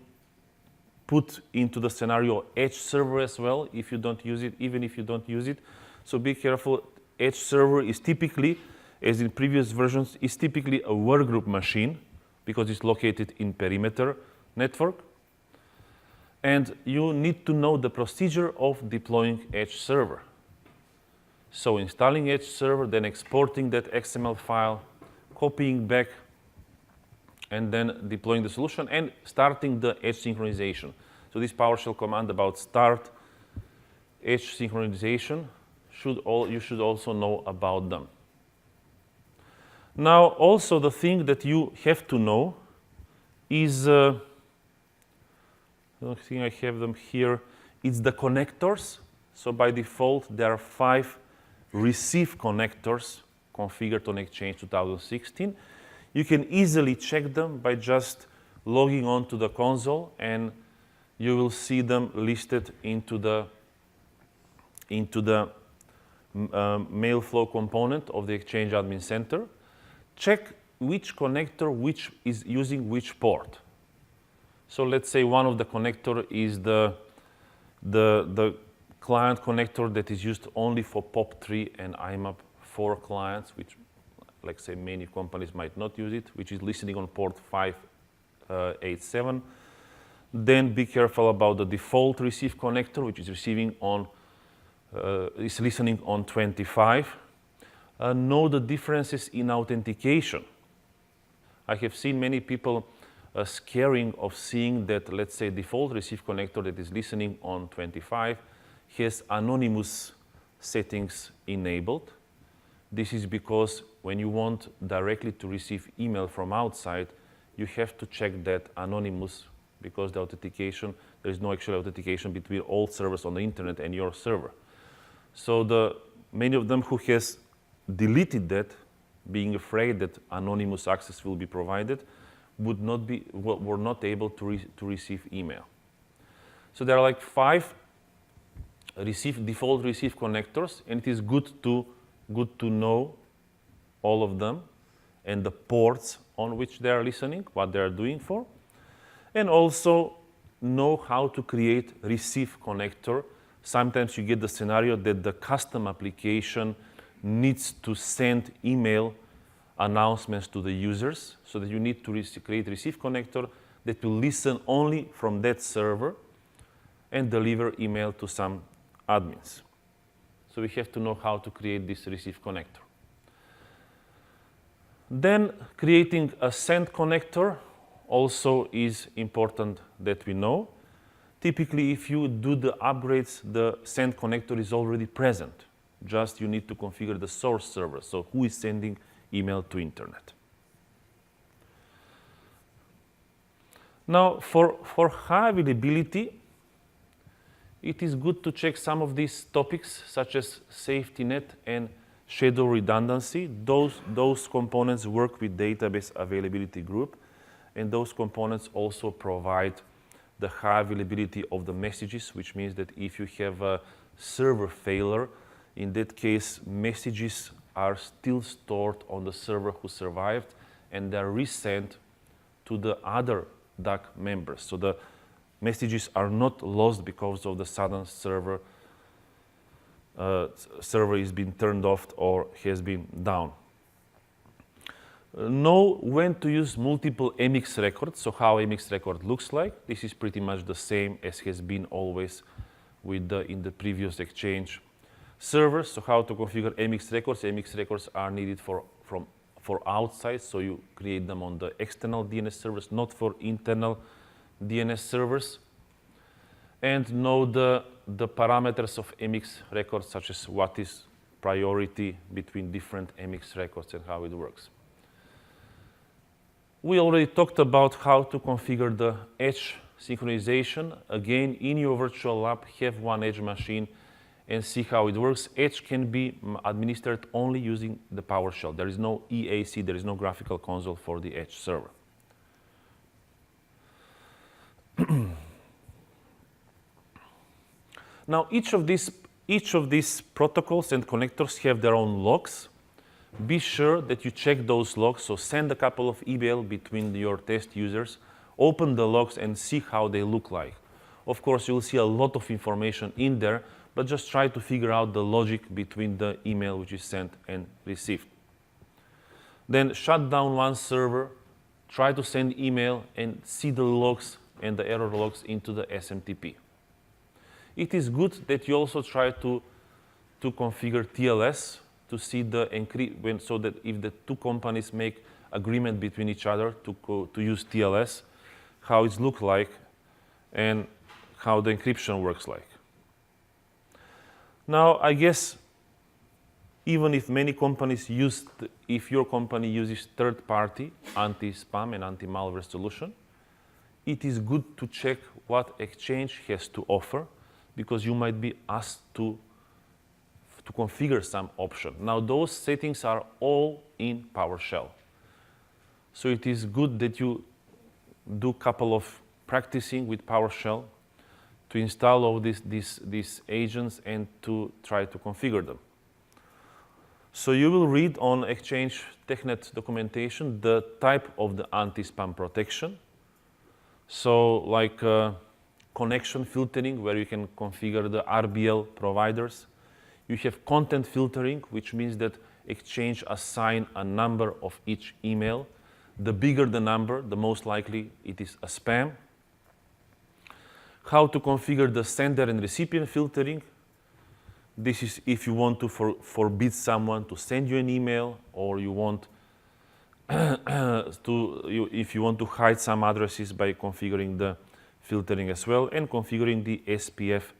put into the scenario Edge server as well if you don't use it, even if you don't use it. So be careful, Edge server is typically, as in previous versions, is typically a workgroup machine because it's located in perimeter network. And you need to know the procedure of deploying Edge server. So installing Edge server, then exporting that XML file, copying back, and then deploying the solution and starting the Edge synchronization. So this PowerShell command about start Edge synchronization, you should also know about them. Now also the thing that you have to know is, I don't think I have them here, it's the connectors. So by default there are 5 receive connectors configured on Exchange 2016. You can easily check them by just logging on to the console, and you will see them listed into the mail flow component of the Exchange Admin Center. Check which connector which is using which port. So let's say one of the connector is the client connector that is used only for POP3 and IMAP 4 clients, which, like say, many companies might not use it, which is listening on port 587. Then be careful about the default receive connector, which is receiving on, is listening on 25. Know the differences in authentication. I have seen many people scaring of seeing that, let's say, default receive connector that is listening on 25 has anonymous settings enabled. This is because when you want directly to receive email from outside, you have to check that anonymous, because the authentication, there is no actual authentication between all servers on the internet and your server. So many of them who has deleted that, being afraid that anonymous access will be provided, were not able to receive email. So there are like 5 default receive connectors, and it is good to know all of them and the ports on which they are listening, what they are doing for, and also know how to create receive connector. Sometimes you get the scenario that the custom application needs to send email announcements to the users, so that you need to create receive connector that will listen only from that server and deliver email to some admins. So we have to know how to create this receive connector. Then creating a send connector also is important that we know. Typically, if you do the upgrades, the send connector is already present. Just you need to configure the source server, so who is sending email to internet. Now, for high availability, it is good to check some of these topics, such as safety net and shadow redundancy. Those components work with database availability group, and those components also provide the high availability of the messages, which means that if you have a server failure, in that case, messages are still stored on the server who survived, and they're resent to the other DAC members. So the messages are not lost because of the sudden server is being turned off or has been down. Know when to use multiple MX records, so how MX record looks like. This is pretty much the same as has been always with in the previous Exchange servers. So how to configure MX records. MX records are needed for outside, so you create them on the external DNS servers, not for internal DNS servers. And know the parameters of MX records, such as what is priority between different MX records and how it works. We already talked about how to configure the edge synchronization. Again, in your virtual lab, have one edge machine and see how it works. Edge can be administered only using the PowerShell. There is no EAC, there is no graphical console for the edge server. Now, each of these protocols and connectors have their own logs. Be sure that you check those logs, so send a couple of emails between your test users, open the logs and see how they look like. Of course, you'll see a lot of information in there, but just try to figure out the logic between the email which is sent and received. Then shut down one server, try to send email and see the logs and the error logs into the SMTP. It is good that you also try to configure TLS to see the encryption, so that if the two companies make agreement between each other to use TLS, how it looks like and how the encryption works like. Now, I guess even if many companies if your company uses third-party anti-spam and anti-malware solution, it is good to check what Exchange has to offer, because you might be asked to configure some option. Now, those settings are all in PowerShell. So it is good that you do a couple of practicing with PowerShell to install all these agents and to try to configure them. So you will read on Exchange TechNet documentation the type of the anti-spam protection. So like connection filtering, where you can configure the RBL providers. You have content filtering, which means that Exchange assign a number of each email. The bigger the number, the most likely it is a spam. How to configure the sender and recipient filtering. This is if you want to forbid someone to send you an email, or you want if you want to hide some addresses by configuring the filtering as well, and configuring the SPF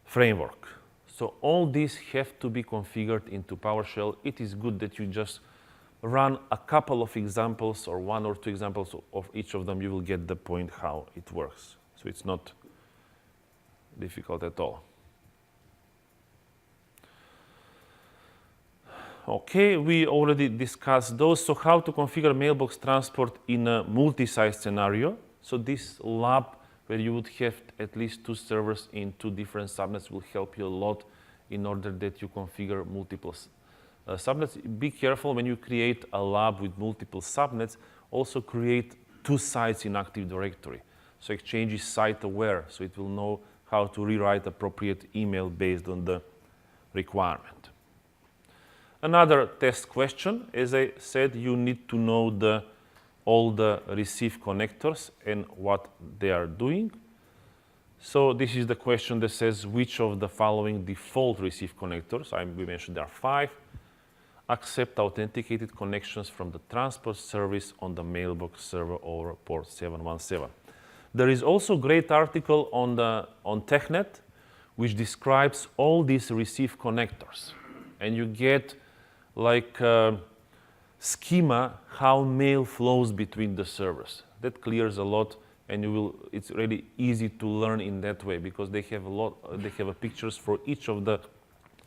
framework. So all these have to be configured into PowerShell. It is good that you just run a couple of examples, or one or two examples of each of them. You will get the point how it works. So it's not difficult at all. Okay, we already discussed those. So how to configure mailbox transport in a multi-site scenario. So this lab, where you would have at least two servers in two different subnets, will help you a lot in order that you configure multiple subnets. Be careful when you create a lab with multiple subnets. Also create two sites in Active Directory. So Exchange is site aware, so it will know how to rewrite appropriate email based on the requirement. Another test question, as I said, you need to know all the receive connectors and what they are doing. So this is the question that says, which of the following default receive connectors, we mentioned there are 5, accept authenticated connections from the transport service on the mailbox server over port 717. There is also a great article on TechNet which describes all these receive connectors, and you get like schema how mail flows between the servers. That clears a lot, and it's really easy to learn in that way, because they have pictures for each of the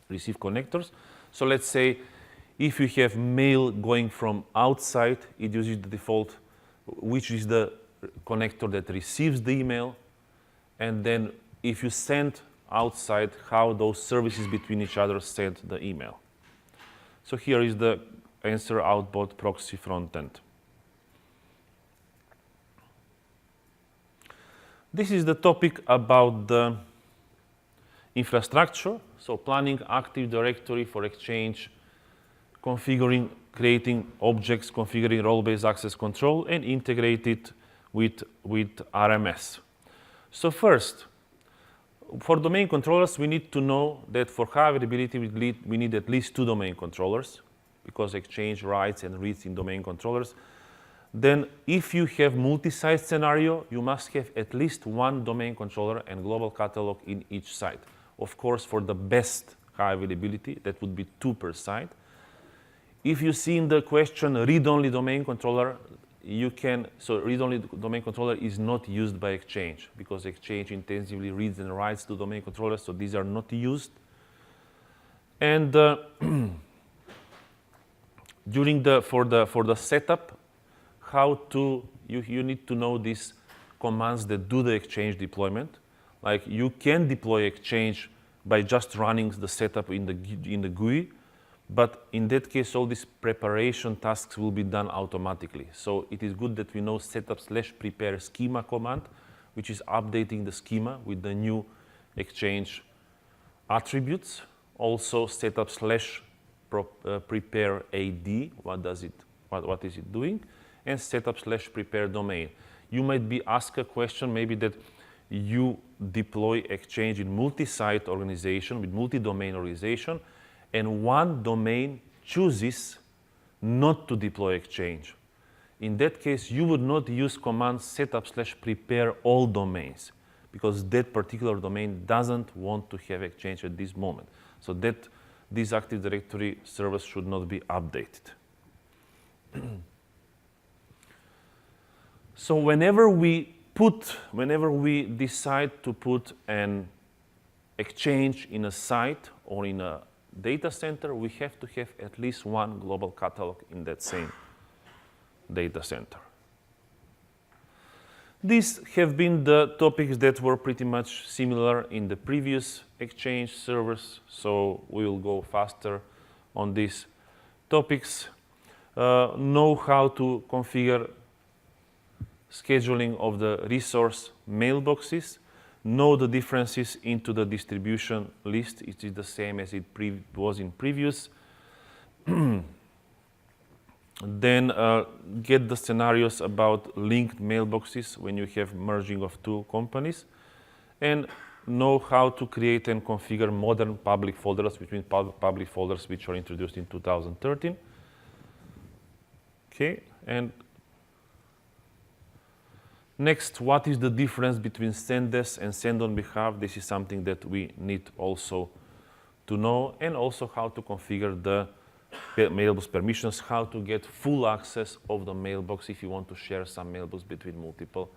receive connectors. So let's say if you have mail going from outside, it uses the default, which is the connector that receives the email, and then if you send outside, how those services between each other send the email. So here is the answer outbound proxy frontend. This is the topic about the infrastructure, so planning Active Directory for Exchange, configuring, creating objects, configuring role-based access control, and integrate it with RMS. So first, for domain controllers, we need to know that for high availability, we need at least 2 domain controllers, because Exchange writes and reads in domain controllers. Then if you have multi-site scenario, you must have at least 1 domain controller and global catalog in each site. Of course, for the best high availability, that would be 2 per site. If you see in the question read-only domain controller, so read-only domain controller is not used by Exchange because Exchange intensively reads and writes to domain controllers, so these are not used. And for the setup, you need to know these commands that do the Exchange deployment. Like you can deploy Exchange by just running the setup in the GUI, but in that case, all these preparation tasks will be done automatically. So it is good that we know setup/prepare schema command, which is updating the schema with the new Exchange attributes. Also setup/prepare AD, what is it doing? And setup/prepare domain. You might be asked a question maybe that you deploy Exchange in multi-site organization with multi-domain organization, and one domain chooses not to deploy Exchange. In that case, you would not use command setup/prepare all domains because that particular domain doesn't want to have Exchange at this moment. So that this Active Directory service should not be updated. So whenever we decide to put an Exchange in a site or in a data center, we have to have at least 1 global catalog in that same data center. These have been the topics that were pretty much similar in the previous Exchange servers, so we will go faster on these topics. Know how to configure scheduling of the resource mailboxes. Know the differences into the distribution list. It is the same as it was in previous. Then get the scenarios about linked mailboxes when you have merging of 2 companies. And know how to create and configure modern public folders between public folders which were introduced in 2013. Okay, and next, what is the difference between send as and send on behalf? This is something that we need also to know, and also how to configure the mailbox permissions, how to get full access of the mailbox if you want to share some mailbox between multiple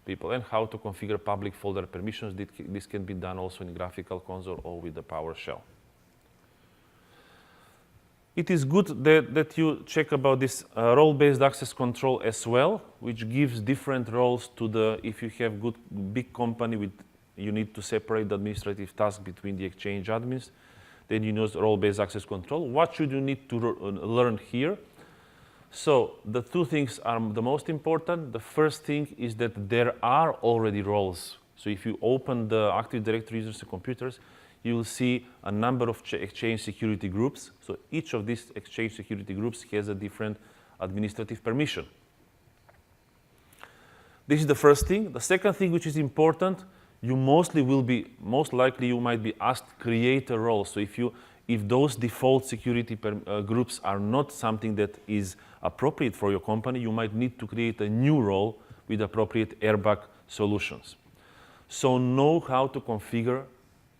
people, and how to configure public folder permissions. This can be done also in graphical console or with the PowerShell. It is good that you check about this role-based access control as well, which gives different roles to if you have big company you need to separate the administrative task between the Exchange admins, then you use role-based access control. What should you need to learn here? So the 2 things are the most important. The first thing is that there are already roles. So if you open the Active Directory users and computers, you will see a number of Exchange security groups. So each of these Exchange security groups has a different administrative permission. This is the first thing. The second thing, which is important, most likely you might be asked to create a role. So if those default security groups are not something that is appropriate for your company, you might need to create a new role with appropriate airbag solutions. So know how to configure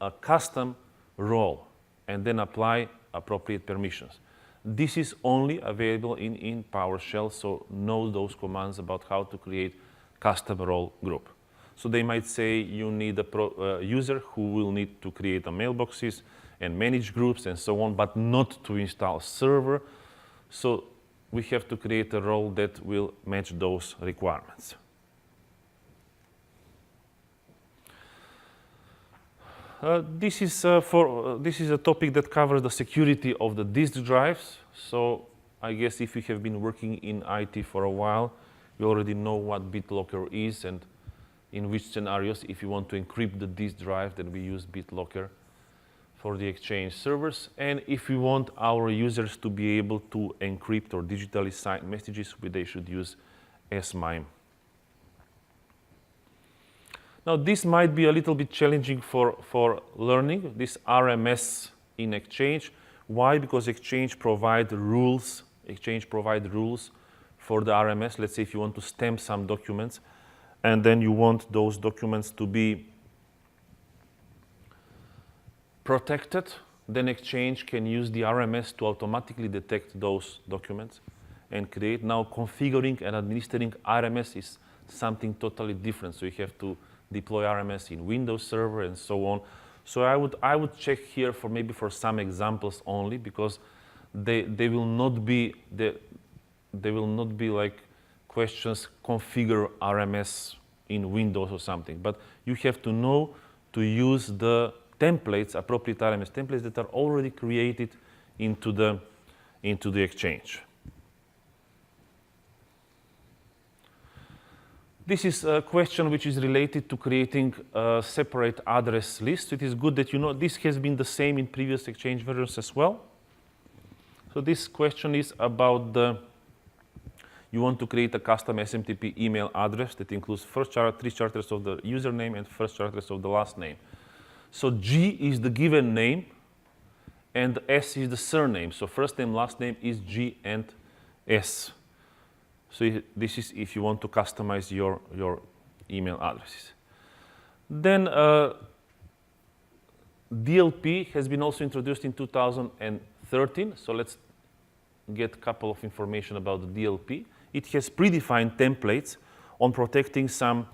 a custom role and then apply appropriate permissions. This is only available in PowerShell, so know those commands about how to create custom role group. So they might say you need a user who will need to create a mailboxes and manage groups and so on, but not to install server. So we have to create a role that will match those requirements. This is a topic that covers the security of the disk drives. So I guess if you have been working in IT for a while, you already know what BitLocker is and in which scenarios. If you want to encrypt the disk drive, then we use BitLocker for the Exchange servers. And if we want our users to be able to encrypt or digitally sign messages, they should use S/MIME. Now, this might be a little bit challenging for learning, this RMS in Exchange. Why? Because Exchange provide rules. Exchange provide rules for the RMS. Let's say if you want to stamp some documents, and then you want those documents to be protected, then Exchange can use the RMS to automatically detect those documents and create. Now, configuring and administering RMS is something totally different. So you have to deploy RMS in Windows Server and so on. So I would check here for maybe for some examples only, because they will not be like questions configure RMS in Windows or something. But you have to know to use the templates, appropriate RMS templates that are already created into the Exchange. This is a question which is related to creating a separate address list. It is good that you know this has been the same in previous Exchange versions as well. So this question is about you want to create a custom SMTP email address that includes three characters of the username and first characters of the last name. So G is the given name, and S is the surname. So first name, last name is G and S. So this is if you want to customize your email addresses. Then DLP has been also introduced in 2013. So let's get a couple of information about the DLP. It has predefined templates on protecting some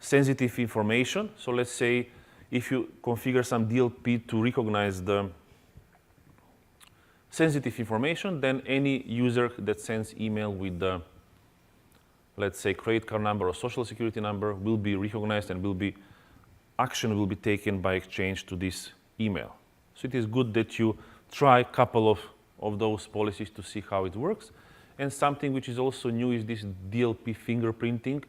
sensitive information. So let's say if you configure some DLP to recognize the sensitive information, then any user that sends email with the, let's say, credit card number or social security number will be recognized and action will be taken by Exchange to this email. So it is good that you try a couple of those policies to see how it works. And something which is also new is this DLP fingerprinting,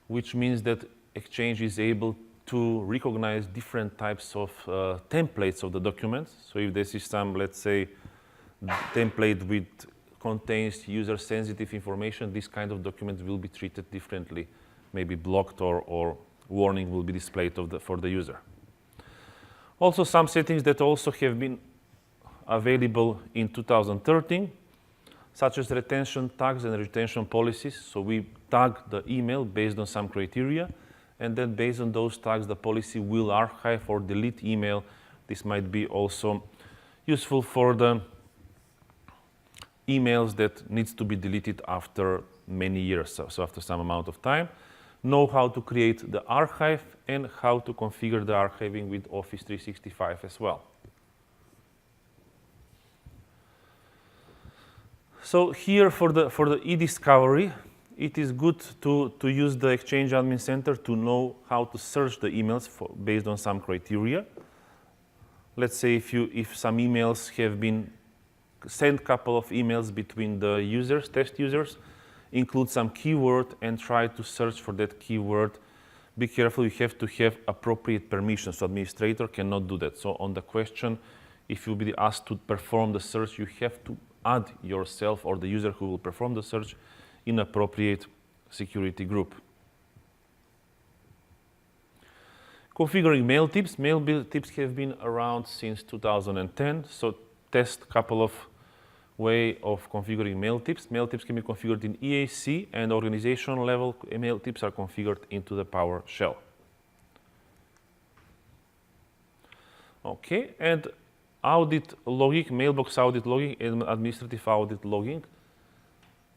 which means that Exchange is able to recognize different types of templates of the documents. So if this is some, let's say, template which contains user-sensitive information, this kind of documents will be treated differently, maybe blocked or warning will be displayed for the user. Also, some settings that also have been available in 2013, such as retention tags and retention policies. So we tag the email based on some criteria, and then based on those tags, the policy will archive or delete email. This might be also useful for the emails that needs to be deleted after many years, so after some amount of time. Know how to create the archive and how to configure the archiving with Office 365 as well. So here for the e-discovery, it is good to use the Exchange Admin Center to know how to search the emails based on some criteria. Let's say if some emails have been sent, couple of emails between the users, test users, include some keyword and try to search for that keyword. Be careful, you have to have appropriate permissions, so administrator cannot do that. So on the question, if you'll be asked to perform the search, you have to add yourself or the user who will perform the search in appropriate security group. Configuring mail tips. Mail tips have been around since 2010, so test a couple of way of configuring mail tips. Mail tips can be configured in EAC, and organizational level mail tips are configured into the PowerShell. Okay, and audit logging, mailbox audit logging, and administrative audit logging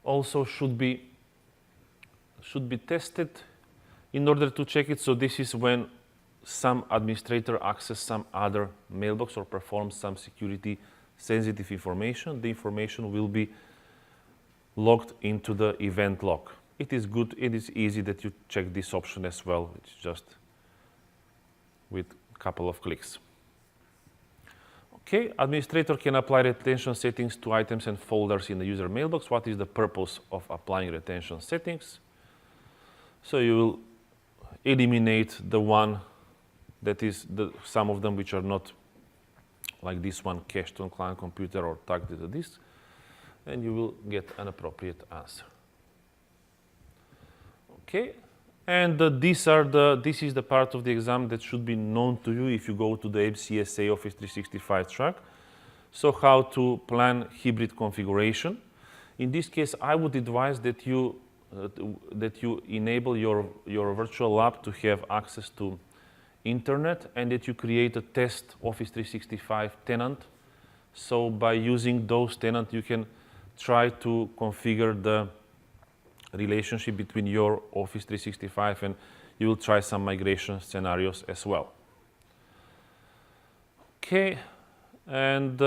also should be tested in order to check it. So this is when some administrator access some other mailbox or performs some security sensitive information. The information will be logged into the event log. It is good, it is easy that you check this option as well. It's just with a couple of clicks. Okay, administrator can apply retention settings to items and folders in the user mailbox. What is the purpose of applying retention settings? So you will eliminate the one that is some of them which are not like this one cached on client computer or tagged to the disk, and you will get an appropriate answer. Okay, and this is the part of the exam that should be known to you if you go to the MCSA Office 365 track. So how to plan hybrid configuration. In this case, I would advise that you enable your virtual lab to have access to internet and that you create a test Office 365 tenant. So by using those tenants, you can try to configure the relationship between your Office 365 and you will try some migration scenarios as well. Okay, and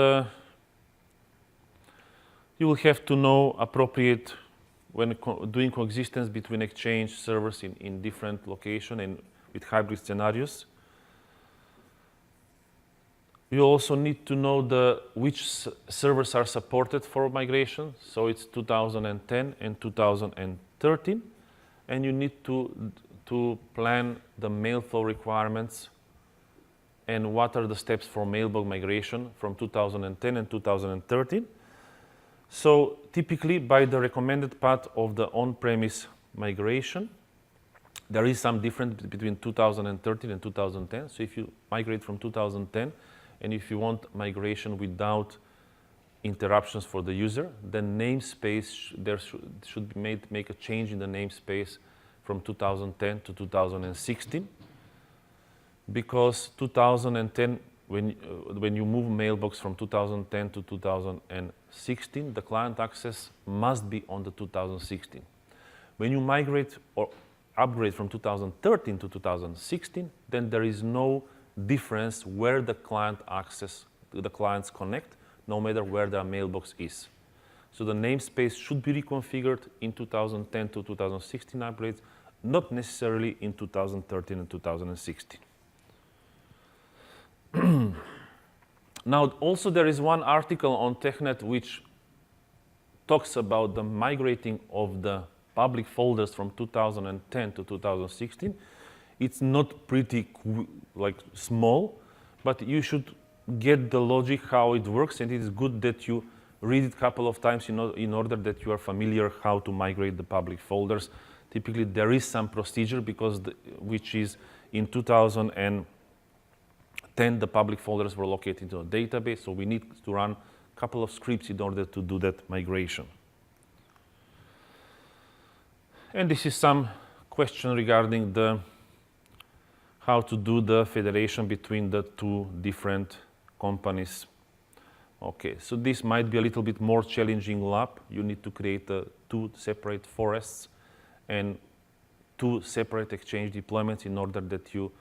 you will have to know appropriate when doing coexistence between Exchange servers in different locations and with hybrid scenarios. You also need to know which servers are supported for migration. So it's 2010 and 2013. And you need to plan the mail flow requirements and what are the steps for mailbox migration from 2010 and 2013. So typically, by the recommended path of the on-premise migration, there is some difference between 2013 and 2010. So if you migrate from 2010, and if you want migration without interruptions for the user, then namespace, there should be make a change in the namespace from 2010 to 2016. Because 2010, when you move mailbox from 2010 to 2016, the client access must be on the 2016. When you migrate or upgrade from 2013 to 2016, then there is no difference where the client access, the clients connect, no matter where their mailbox is. So the namespace should be reconfigured in 2010 to 2016 upgrades, not necessarily in 2013 and 2016. Now, also there is one article on TechNet which talks about the migrating of the public folders from 2010 to 2016. It's not pretty like small, but you should get the logic how it works, and it is good that you read it a couple of times in order that you are familiar how to migrate the public folders. Typically, there is some procedure because which is in 2010 the public folders were located into a database, so we need to run a couple of scripts in order to do that migration. And this is some question regarding how to do the federation between the two different companies. Okay, so this might be a little bit more challenging lab. You need to create two separate forests and two separate Exchange deployments in order that you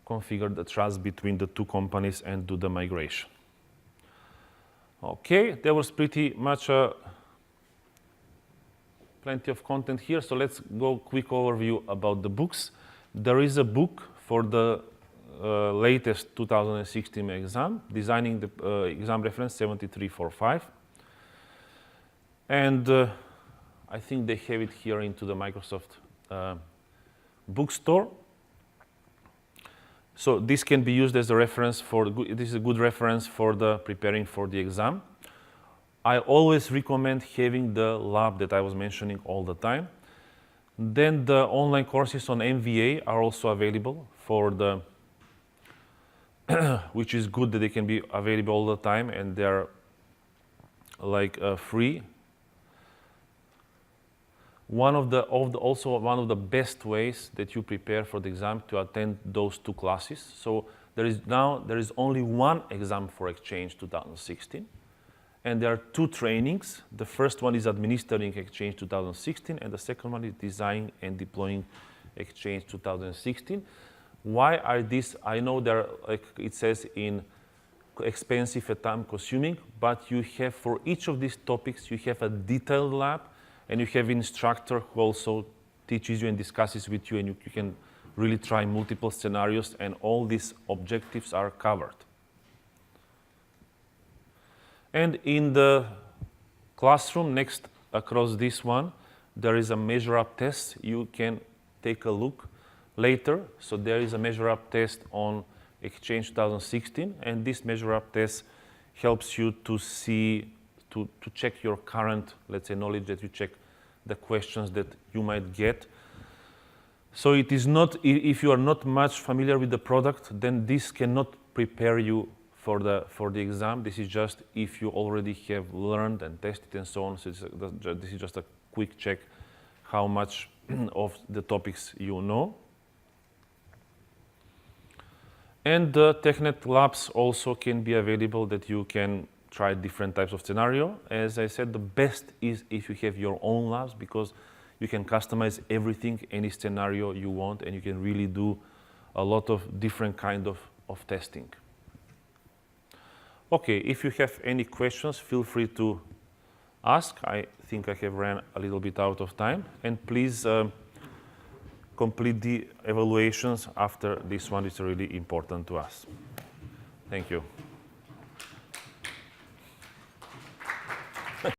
configure the trust between the two companies and do the migration. Okay, there was pretty much plenty of content here, so let's go quick overview about the books. There is a book for the latest 2016 exam, designing the exam reference 7345. And I think they have it here into the Microsoft bookstore. So this can be used as a reference this is a good reference for preparing for the exam. I always recommend having the lab that I was mentioning all the time. Then the online courses on MVA are also available which is good that they can be available all the time and they're like free. Also one of the best ways that you prepare for the exam to attend those two classes. So there is only one exam for Exchange 2016. And there are two trainings. The first one is administering Exchange 2016, and the second one is designing and deploying Exchange 2016. Why are these? I know they're, like it says, in expensive and time-consuming, but you have for each of these topics, you have a detailed lab, and you have an instructor who also teaches you and discusses with you, and you can really try multiple scenarios, and all these objectives are covered. And in the classroom next across this one, there is a measure up test. You can take a look later. So there is a measure up test on Exchange 2016, and this measure up test helps you to see, to check your current, let's say, knowledge, that you check the questions that you might get. So it is not, if you are not much familiar with the product, then this cannot prepare you for the exam. This is just if you already have learned and tested and so on. So this is just a quick check how much of the topics you know. And the TechNet labs also can be available, that you can try different types of scenario. As I said, the best is if you have your own labs, because you can customize everything, any scenario you want, and you can really do a lot of different kind of testing. Okay, if you have any questions, feel free to ask. I think I have ran a little bit out of time. And please complete the evaluations after this one. It's really important to us. Thank you.